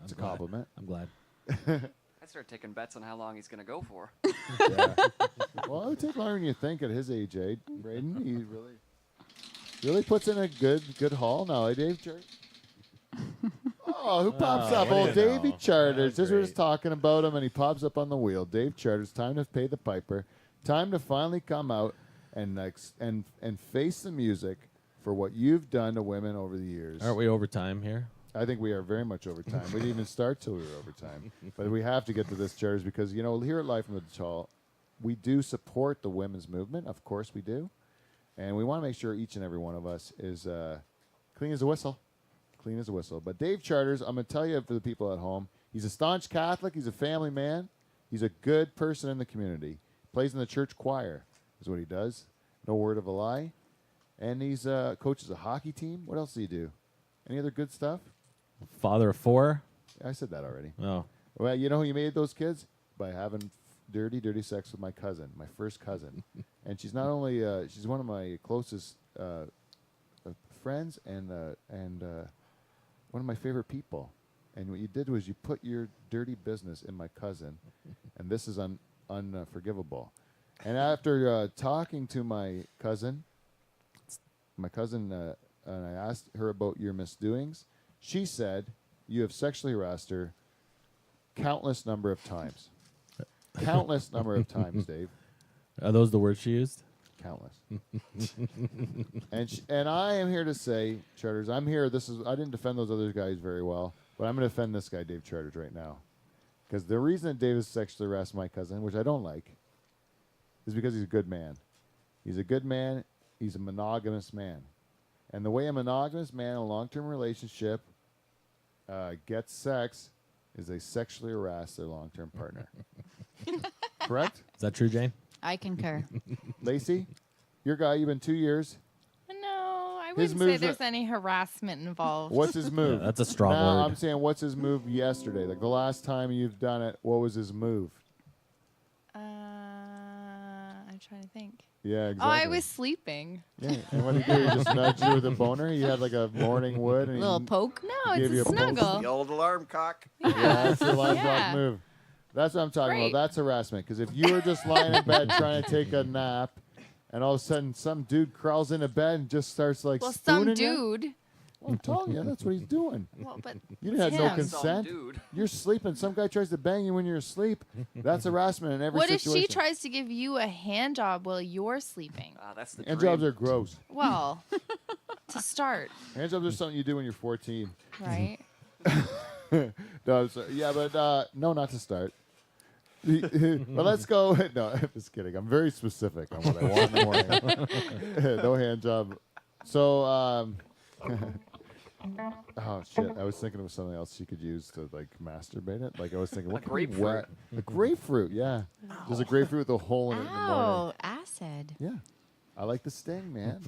it's a compliment. I'm glad. I start taking bets on how long he's going to go for. Yeah. Well, it would take longer than you think at his age, Braden. He really puts in a good haul now, eh, Dave? Oh, who pops up? what do Oh, you Davey know? Charters. Just we're Great. just talking about him, and he pops up on the wheel. Dave Charters. Time to pay the piper. Time to finally come out and face the music for what you've done to women over the years. Aren't we over time here? I think we are very much over time. We didn't even start till we were over time. But we have to get to this, Charters, because, here at Life from the Tall, we do support the women's movement. Of course we do. And we want to make sure each and every one of us is clean as a whistle. Clean as a whistle. But Dave Charters, I'm going to tell you for the people at home, he's a staunch Catholic. He's a family man. He's a good person in the community. Plays in the church choir is what he does. No word of a lie. And he's coaches a hockey team. What else do you do? Any other good stuff? Father of 4. I said that already. Oh, Well, you know who you made those kids? By having dirty sex with my cousin, my first cousin. And she's not only, she's one of my closest friends and one of my favorite people. And what you did was you put your dirty business in my cousin, and this is unforgivable. And after talking to my cousin, and I asked her about your misdoings, she said you have sexually harassed her countless number of times. Countless number of times, Dave. are those the words she used? Countless. And I am here to say, Charters, I'm here. I didn't defend those other guys very well, but I'm going to defend this guy, Dave Charters, right now. Because the reason that Dave has sexually harassed my cousin, which I don't like, is because he's a good man. He's a good man. He's a monogamous man. And the way a monogamous man in a long-term relationship gets sex is they sexually harass their long-term partner. Correct? Is that true, Jane? I concur. Lacey, your guy, you've been 2 years. No, I His wouldn't say moves there's any harassment involved. What's his move? Yeah, that's a strong now, word. I'm saying, what's his move yesterday? Like the last time you've done it, what was his move? I'm trying to think. Yeah, exactly. Oh, I was sleeping. Yeah, and what did he do? He just nudged you with a boner? He had like a morning wood? And Little he, poke. No, Gave it's you a a pulse. snuggle. The old alarm cock. Yeah, that's the line block Yeah. move. That's what I'm talking Great. about. That's harassment. Because if you were just lying in bed trying to take a nap, and all of a sudden some dude crawls into bed and just starts like Well, spooning some you. dude. Well, I'm telling you, that's what he's doing. Well, but You didn't have no Tim. Some consent. dude. You're sleeping. Some guy tries to bang you when you're asleep. That's harassment in every what if situation. she tries to give you a hand job while you're sleeping? That's the Hand dream. jobs are gross. Well, to start, Hand jobs are something you do when you're 14. right? No, yeah, but no, not to start. But let's go. No, I'm just kidding. I'm very specific on what I want in the morning. No hand job. So, oh shit! I was thinking of something else she could use to like masturbate it. Like I was thinking, what A can be grapefruit. wet? A grapefruit, yeah. There's a grapefruit with a hole in it in the morning. Oh, acid. Yeah, I like the sting, man.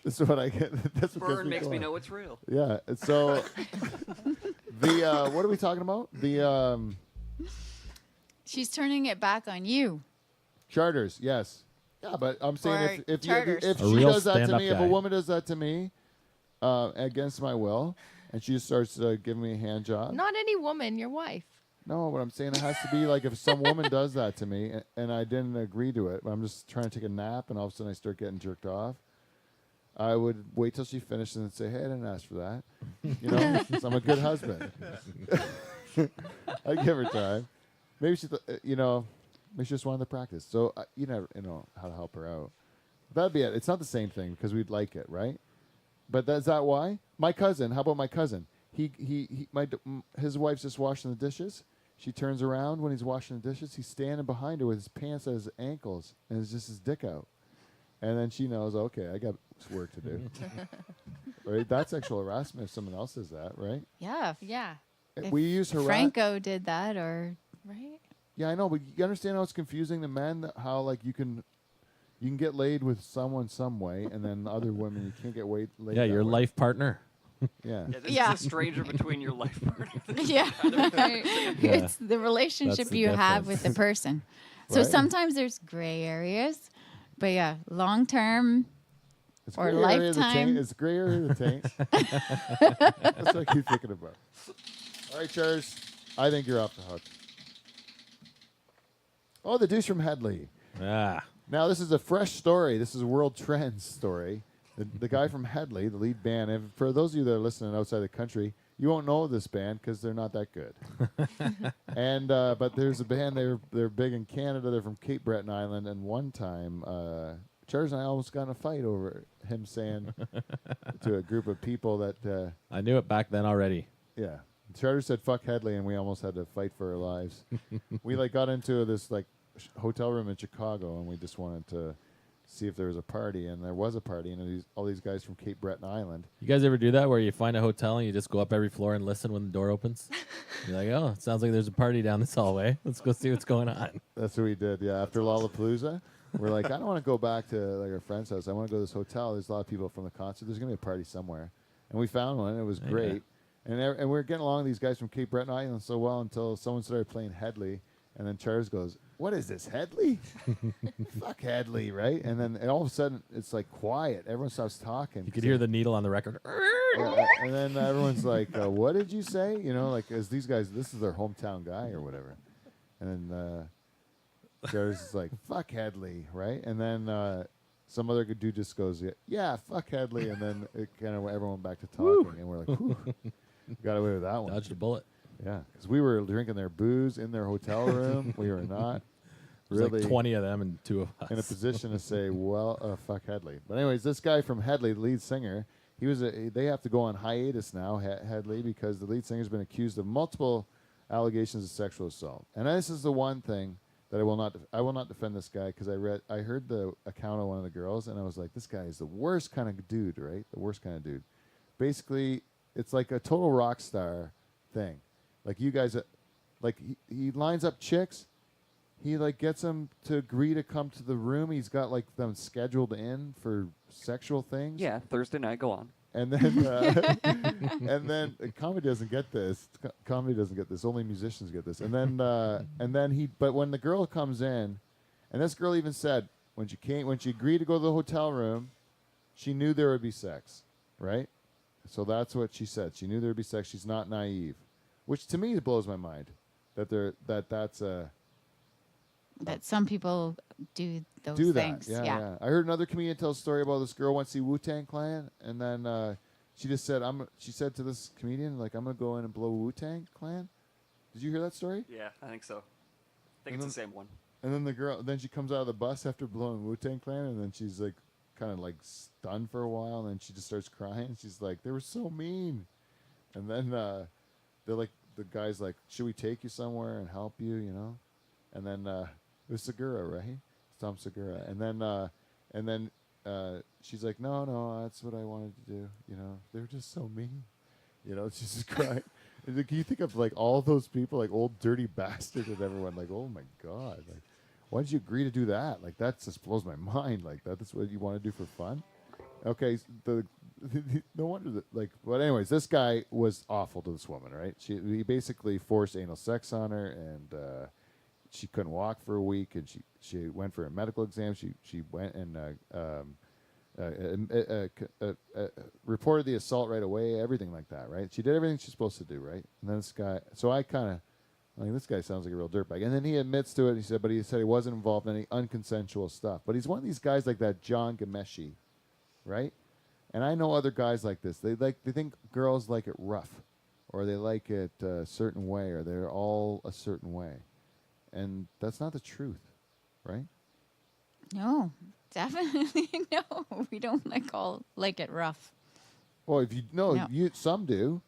That's what I get. That's what gets Burn makes me going. know it's real. Yeah. So the what are we talking about? The She's turning it back on you. charters, yes. Yeah, but I'm saying Or if charters. if A she real does that to stand-up me, if a guy. woman does that to me against my will, and she starts giving me a hand job, Not any woman, your wife. no, what I'm saying it has to be like if some woman does that to me and I didn't agree to it, but I'm just trying to take a nap and all of a sudden I start getting jerked off, I would wait till she finished and say, hey, I didn't ask for that. You know, 'cause I'm a good husband. I give her time. Maybe she, you know, maybe she just wanted to practice. So you never, you know, how to help her out. That'd be it. It's not the same thing because we'd like it, right? But is that why? My cousin. How about my cousin? His wife's just washing the dishes. She turns around when he's washing the dishes. He's standing behind her with his pants at his ankles and it's just his dick out. And then she knows, okay, I got work to do. Right? That's sexual harassment if someone else does that, right? Yeah. Yeah. If We use Franco did that, or Right? Yeah, I know, but you understand how it's confusing to men, how like you can get laid with someone some way, and then other women you can't get laid. Yeah, that your way. life partner. Yeah. Yeah, this Yeah. is a stranger between your life partner. yeah, Right. it's the relationship the you have difference. with the person. So Right. sometimes there's gray areas, but yeah, long term. It's Or gray area of the lifetime. taint. It's gray area of the taint. That's what I keep thinking about. All right, Charles. I think you're off the hook. Oh, the douche from Headley. Ah. Now, this is a fresh story. This is a world trends story. The guy from Headley, the lead band, and for those of you that are listening outside the country, you won't know this band because they're not that good. And but there's a band, they're big in Canada. They're from Cape Breton Island. And one time, Charles and I almost got in a fight over him saying to a group of people that, I knew it back then already. yeah. Charter said "fuck Headley," and we almost had to fight for our lives. We like got into this like hotel room in Chicago, and we just wanted to see if there was a party, and there was a party, and all these guys from Cape Breton Island. You guys ever do that where you find a hotel and you just go up every floor and listen when the door opens? You're like, oh, it sounds like there's a party down this hallway. Let's go see what's going on. That's what we did. Yeah, after Lollapalooza, we're like, I don't want to go back to like our friend's house. I want to go to this hotel. There's a lot of people from the concert. There's gonna be a party somewhere, and we found one. It was Yeah. great. And we were getting along with these guys from Cape Breton Island so well until someone started playing Headley. And then Charles goes, what is this, Headley? Fuck Headley, right? And then all of a sudden, it's like quiet. Everyone stops talking. You could hear the needle on the record. And then everyone's like, what did you say? You know, like, as these guys, this is their hometown guy or whatever. And then Charles is like, fuck Headley, right? And then some other good dude just goes, yeah, fuck Headley. And then it kind of everyone went back to talking. And we're like, whew, got away with that one. Dodged a bullet. Yeah, because we were drinking their booze in their hotel room. We were not There's really like 20 of them and 2 of us. in a position to say, well, fuck Headley. But anyways, this guy from Headley, the lead singer, they have to go on hiatus now, Headley, because the lead singer's been accused of multiple allegations of sexual assault. And this is the one thing that I will not defend this guy, because I heard the account of one of the girls, and I was like, this guy is the worst kind of dude, right? The worst kind of dude. Basically, it's like a total rock star thing. Like you guys, like he lines up chicks. He like gets them to agree to come to the room. He's got like them scheduled in for sexual things. Yeah, Thursday night. Go on. And then, and then comedy doesn't get this. Comedy doesn't get this. Only musicians get this. And then, but when the girl comes in, and this girl even said when she agreed to go to the hotel room, she knew there would be sex, right? So that's what she said. She knew there would be sex. She's not naive, which to me blows my mind. That's That some people do those do that. things. Yeah. I heard another comedian tell a story about this girl went to see Wu-Tang Clan, and then she just said, she said to this comedian, like, I'm going to go in and blow Wu-Tang Clan. Did you hear that story? Yeah, I think so. I think it's the same one. And then the girl, then she comes out of the bus after blowing Wu-Tang Clan, and then she's like, kind of like stunned for a while, and then she just starts crying. She's like, they were so mean. And then they're like, the guy's like, should we take you somewhere and help you, you know? And then it was Segura, right? Tom Segura. And then she's like, no, that's what I wanted to do. You know, they were just so mean. You know, she's just crying. And can you think of like all those people, like old dirty bastards, and everyone like, oh my god, like, why did you agree to do that? Like that just blows my mind. Like that's what you want to do for fun. Okay, no wonder that. Like, but anyways, this guy was awful to this woman, right? He basically forced anal sex on her, and she couldn't walk for a week, and she went for a medical exam. She went and reported the assault right away, everything like that, right? She did everything she's supposed to do, right? And then this guy, so I kind of, like, this guy sounds like a real dirtbag. And then he admits to it. He said he wasn't involved in any unconsensual stuff. But he's one of these guys like that John Gameshi, right? And I know other guys like this. They think girls like it rough, or they like it a certain way, or they're all a certain way, and that's not the truth, right? No, definitely no. We don't like it rough. Well, if you know, No. some do.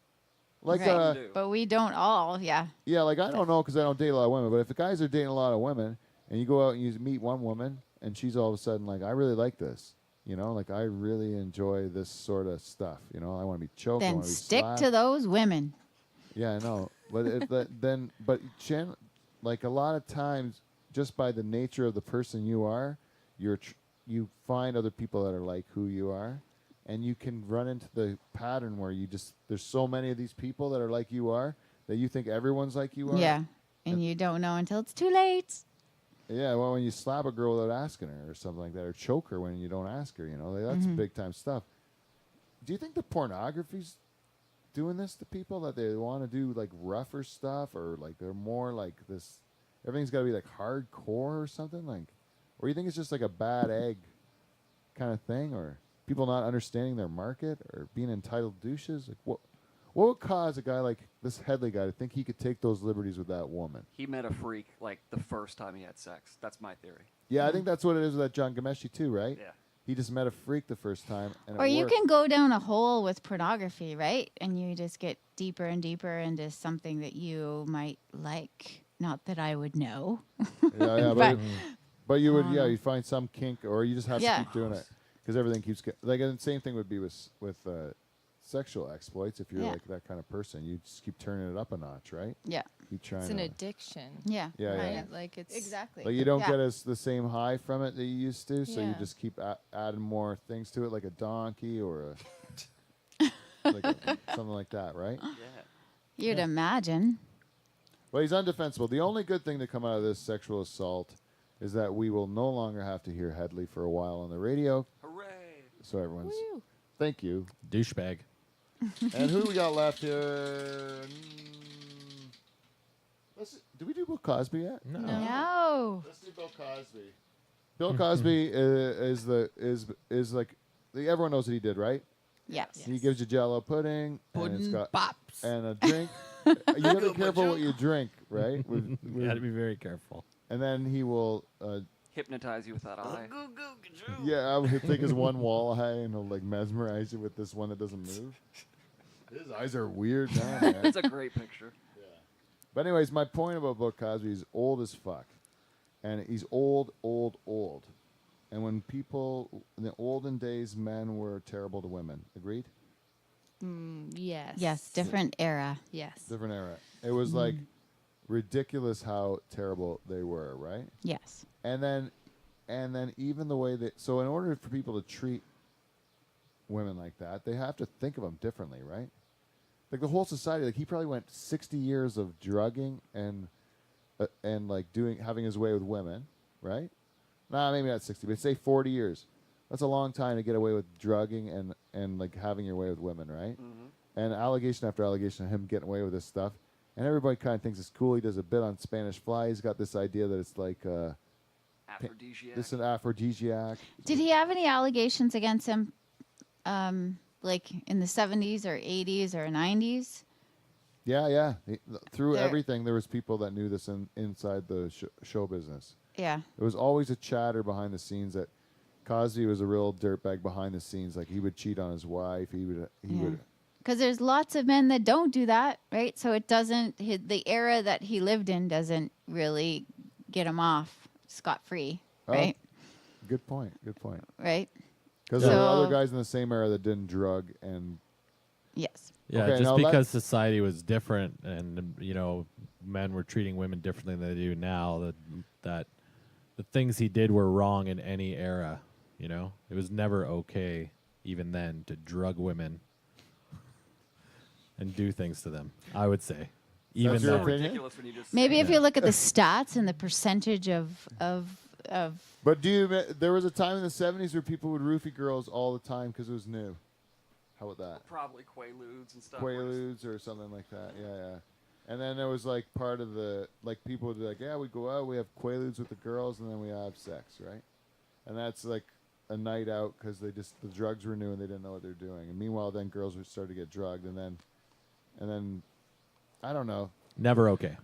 Like, Right. do. But we don't all. Yeah. yeah, like I don't know because I don't date a lot of women, but if the guys are dating a lot of women, and you go out and you meet one woman, and she's all of a sudden like, I really like this. Like I really enjoy this sort of stuff. I want to be choked. I Then wanna be stick slapped. to those women. Yeah, I know. But like a lot of times, just by the nature of the person you are, you find other people that are like who you are, and you can run into the pattern where there's so many of these people that are like you are that you think everyone's like you are. Yeah. And you don't know until it's too late. Yeah, well, when you slap a girl without asking her or something like that, or choke her when you don't ask her, that's big time stuff. Do you think the pornography's doing this to people, that they want to do like rougher stuff, or like they're more like this? Everything's got to be like hardcore or something, like, or you think it's just like a bad egg kind of thing, or people not understanding their market, or being entitled douches? Like, what would cause a guy like this Headley guy to think he could take those liberties with that woman? He met a freak like the first time he had sex. That's my theory. Yeah, I think that's what it is with that John Gameshi too, right? Yeah. He just met a freak the first time, and Or it you worked. can go down a hole with pornography, right? And you just get deeper and deeper into something that you might like. Not that I would know. Yeah, but you would, know. you find some kink, or you just have Yeah. to keep doing it because everything keeps like. And the same thing would be with sexual exploits. If you're Yeah. like that kind of person, you just keep turning it up a notch, right? Yeah. Keep trying. It's an to, addiction. Yeah. Yeah, right. yeah. Like it's Exactly. like you don't Yeah. get the same high from it that you used to, so you Yeah. just keep adding more things to it, like a donkey or something like that, right? Yeah. You'd imagine. Well, he's undefensible. The only good thing to come out of this sexual assault is that we will no longer have to hear Headley for a while on the radio. Hooray! So everyone's Woo. thank you. Douchebag. And who do we got left here? Did we do Bill Cosby yet? No. No. Let's do Bill Cosby. Bill Cosby is like everyone knows what he did, right? Yes. He gives you Jello pudding, and it's got Pops. and a drink. You gotta be careful what you drink, right? You got to be very careful. And then he will. Hypnotize you with that eye. Yeah, he'll take his one wall eye and he'll like mesmerize you with this one that doesn't move. His eyes are weird now, man. It's a great picture. But anyways, my point about Bill Cosby, he's old as fuck. And he's old. And when people, in the olden days, men were terrible to women. Agreed? Yes. Yes. Different era. Yes. Different era. It was like ridiculous how terrible they were, right? Yes. And then even the way that, so in order for people to treat women like that, they have to think of them differently, right? Like the whole society, like he probably went 60 years of drugging and like having his way with women, right? Nah, maybe not 60, but say 40 years. That's a long time to get away with drugging and like having your way with women, right? Mm-hmm. And allegation after allegation of him getting away with this stuff. And everybody kind of thinks it's cool. He does a bit on Spanish Fly. He's got this idea that it's like Aphrodisiac. this is an aphrodisiac. Did he have any allegations against him, like in the 70s or 80s or 90s? Yeah. Through There- everything, there was people that knew this inside the show business. Yeah. There was always a chatter behind the scenes that Cosby was a real dirtbag behind the scenes. Like he would cheat on his wife. He would. Because there's lots of men that don't do that, right? So it doesn't, the era that he lived in doesn't really get him off scot-free, Oh. right? Good point. Right? Because there were other So- guys in the same era that didn't drug and. Yes. Yeah, Okay, just now because society was different and men were treating women differently than they do now, that the things he did were wrong in any era, It was never okay even then to drug women and do things to them, I would say. Even That's your then. opinion? Ridiculous when you just Maybe say if that. you look at the stats and the percentage of But there was a time in the 70s where people would roofie girls all the time because it was new. How about that? Probably Quaaludes and stuff. where Quaaludes it's- or something like that. Yeah. And then there was like part of the, like people would be like, yeah, we go out, we have Quaaludes with the girls, and then we have sex, right? And that's like a night out because the drugs were new and they didn't know what they're doing. And meanwhile, then girls would start to get drugged, and then I don't know. Never okay.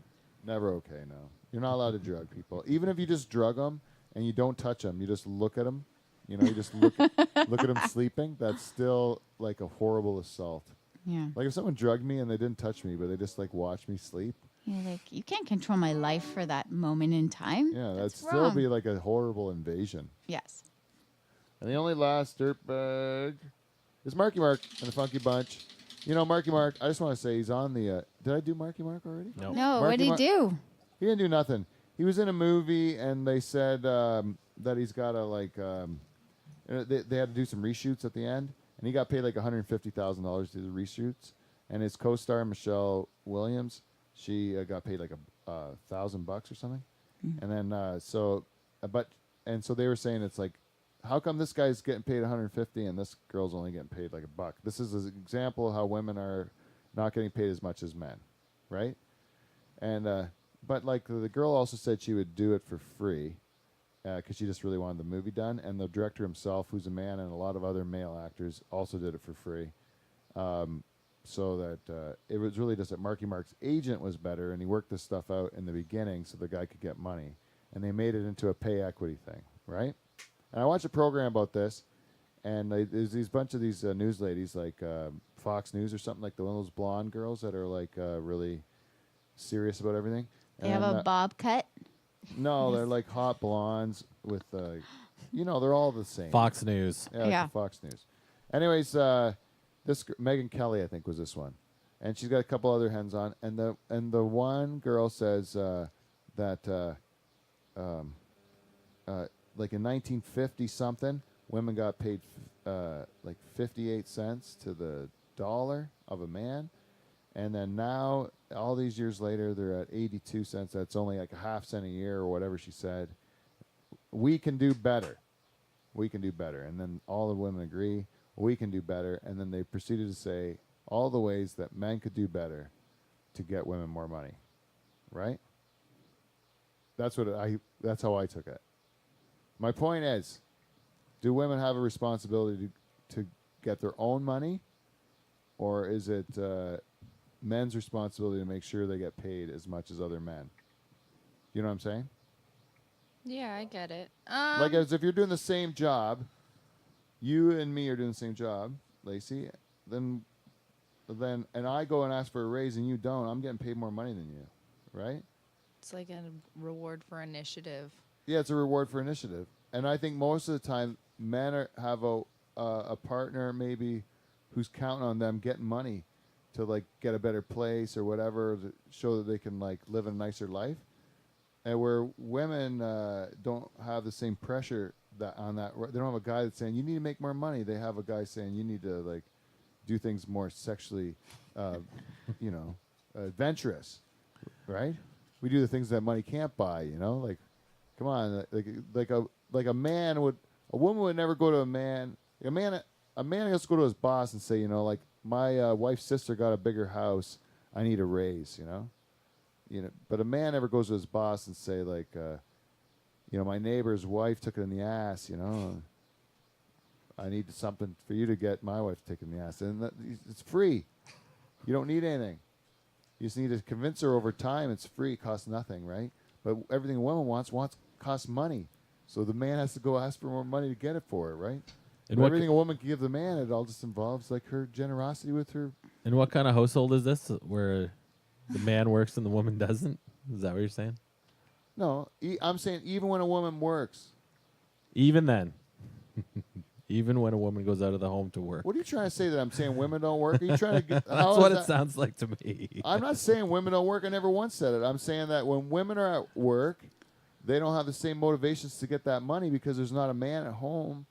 Never okay. No, you're not allowed to drug people. Even if you just drug them and you don't touch them, you just look at them. You know, you just look at them sleeping. That's still like a horrible assault. Yeah. Like if someone drugged me and they didn't touch me, but they just like watched me sleep. You're like, you can't control my life for that moment in time. Yeah, that'd That's still wrong. be like a horrible invasion. Yes. And the only last dirtbag is Marky Mark and the Funky Bunch. You know, Marky Mark, I just want to say he's on the... did I do Marky Mark already? No. No, Marky what did he do? He didn't do nothing. He was in a movie, and they said that he's got to, like... they had to do some reshoots at the end, and he got paid like $150,000 to do the reshoots. And his co-star, Michelle Williams, she got paid like $1,000 or something. And then, so they were saying it's like, how come this guy's getting paid $150 and this girl's only getting paid like $1? This is an example of how women are not getting paid as much as men, right? And but like the girl also said she would do it for free because she just really wanted the movie done. And the director himself, who's a man, and a lot of other male actors also did it for free. So that it was really just that Marky Mark's agent was better, and he worked this stuff out in the beginning so the guy could get money. And they made it into a pay equity thing, right? And I watched a program about this, and there's these bunch of these news ladies, like Fox News or something, like the one of those blonde girls that are like really serious about everything. They have a bob cut. No, they're like hot blondes with, they're all the same. Fox News. Yeah, like Yeah. the Fox News. Anyways, this Megan Kelly, I think, was this one, and she's got a couple other hens on, and the one girl says that like in 1950 something, women got paid like 58 cents to the dollar of a man, and then now all these years later they're at 82 cents. That's only like a half cent a year or whatever she said. We can do better. We can do better. And then all the women agree, we can do better. And then they proceeded to say all the ways that men could do better to get women more money. Right? That's how I took it. My point is, do women have a responsibility to get their own money, or is it men's responsibility to make sure they get paid as much as other men? You know what I'm saying? Yeah, I get it. Like as if you're doing the same job, you and me are doing the same job, Lacey, then and I go and ask for a raise and you don't, I'm getting paid more money than you, right? It's like a reward for initiative. Yeah, it's a reward for initiative. And I think most of the time men have a partner maybe who's counting on them getting money to like get a better place or whatever, to show that they can like live a nicer life. And where women don't have the same pressure on that. They don't have a guy that's saying you need to make more money. They have a guy saying you need to like do things more sexually, adventurous, right? We do the things that money can't buy. Like, come on, like a woman would never go to a man. A man has to go to his boss and say, like my wife's sister got a bigger house. I need a raise. But a man never goes to his boss and say like, my neighbor's wife took it in the ass. I need something for you to get my wife to take it in the ass, and it's free. You don't need anything. You just need to convince her over time. It's free, it costs nothing, right? But everything a woman wants costs money. So the man has to go ask for more money to get it for her, right? And But everything a woman can give the man, it all just involves like her generosity with her. And what kind of household is this where the man works and the woman doesn't? Is that what you're saying? No, I'm saying even when a woman works. Even then. Even when a woman goes out of the home to work. What are you trying to say, that I'm saying women don't work? Are you trying to get... That's what it sounds like to me. I'm not saying women don't work. I never once said it. I'm saying that when women are at work, they don't have the same motivations to get that money because there's not a man at home.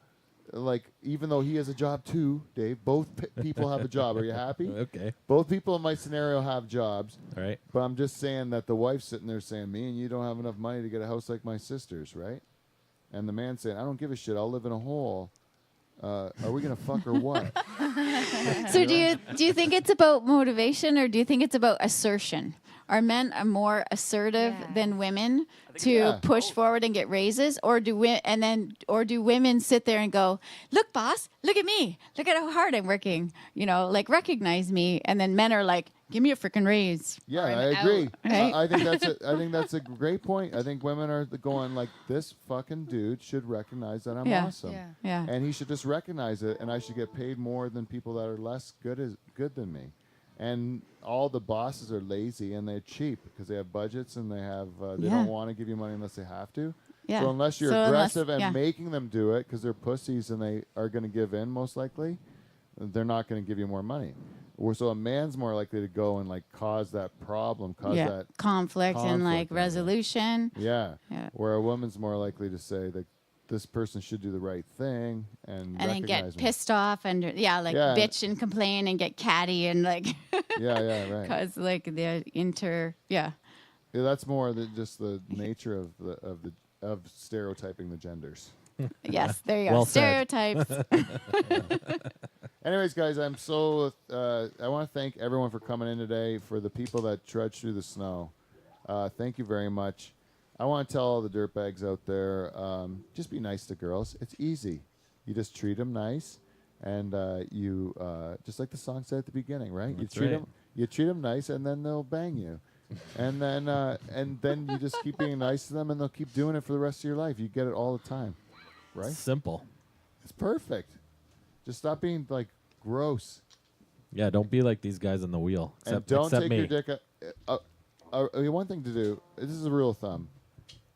Like, even though he has a job too, Dave, both people have a job. Are you happy? Okay. Both people in my scenario have jobs. All right. But I'm just saying that the wife's sitting there saying, me and you don't have enough money to get a house like my sister's, right? And the man saying, I don't give a shit. I'll live in a hole. Are we going to fuck or what? So do you think it's about motivation, or do you think it's about assertion? are men more assertive Yeah. than women think to Yeah. push forward and get raises, or do women sit there and go, look, boss, look at me, look at how hard I'm working, like recognize me, and then men are like, give me a freaking raise. Yeah, or I'm I agree. out, right? I think that's a great point. I think women are going like, this fucking dude should recognize that I'm Yeah. awesome. Yeah. Yeah. And he should just recognize it, and I should get paid more than people that are less good than me. And all the bosses are lazy and they're cheap because they have budgets and they have they Yeah. don't want to give you money unless they have to. Yeah. So unless you're So unless- aggressive and yeah. making them do it because they're pussies and they are going to give in most likely, they're not going to give you more money. So a man's more likely to go and like cause that problem, cause yeah. that conflict and like conflict, yeah. resolution. yeah. Yeah. Where a woman's more likely to say that this person should do the right thing and And then get recognize me. pissed off and Yeah. bitch and complain and get catty and like Yeah, right. cause like the Yeah, that's more just the nature of stereotyping the genders. yes, there you go. Well said. Stereotypes. Anyways, guys, I'm so I want to thank everyone for coming in today. For the people that trudged through the snow, thank you very much. I want to tell all the dirtbags out there, just be nice to girls. It's easy. You just treat them nice, and you just like the song said at the beginning, right? That's You right. treat them nice, and then they'll bang you, and then you just keep being nice to them, and they'll keep doing it for the rest of your life. You get it all the time, right? Simple. It's perfect. Just stop being like gross. Yeah, don't be like these guys on the wheel. And Except, don't except take me. your dick one thing to do, this is a rule of thumb.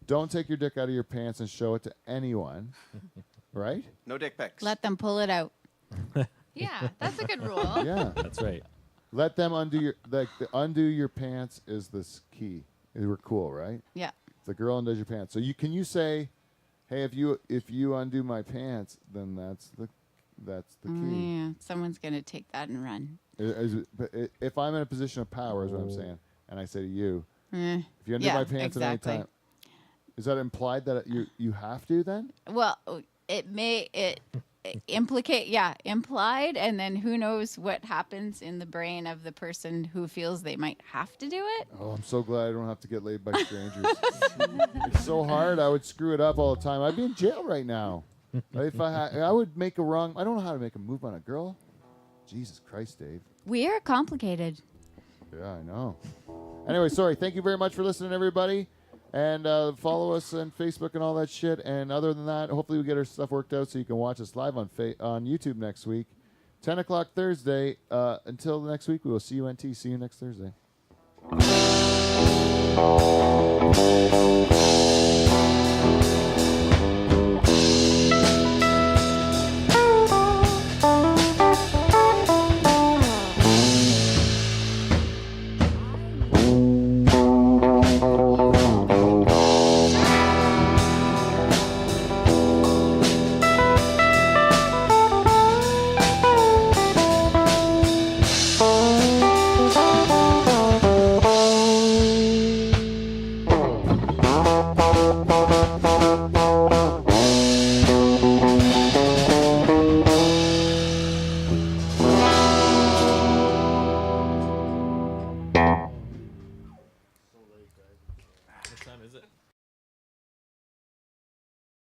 Don't take your dick out of your pants and show it to anyone. Right? No dick pics. Let them pull it out. Yeah, that's a good rule. Yeah. That's right. Let them undo undo your pants is this key. We're cool, right? Yeah. The girl undoes your pants. So can you say, hey, if you undo my pants, then that's the key. Yeah. Someone's gonna take that and run. But if I'm in a position of power, is what I'm saying, and I say to you, Eh. if you undo Yeah, my pants at any exactly. time, is that implied that you have to then? Well, it implied, and then who knows what happens in the brain of the person who feels they might have to do it. Oh, I'm so glad I don't have to get laid by strangers. It's so hard. I would screw it up all the time. I'd be in jail right now. If I would make a wrong. I don't know how to make a move on a girl. Jesus Christ, Dave. We are complicated. Yeah, I know. Anyway, sorry. Thank you very much for listening, everybody. And follow us on Facebook and all that shit. And other than that, hopefully we get our stuff worked out so you can watch us live on YouTube next week. 10 o'clock Thursday. Until next week, we will see you NT. See you next Thursday.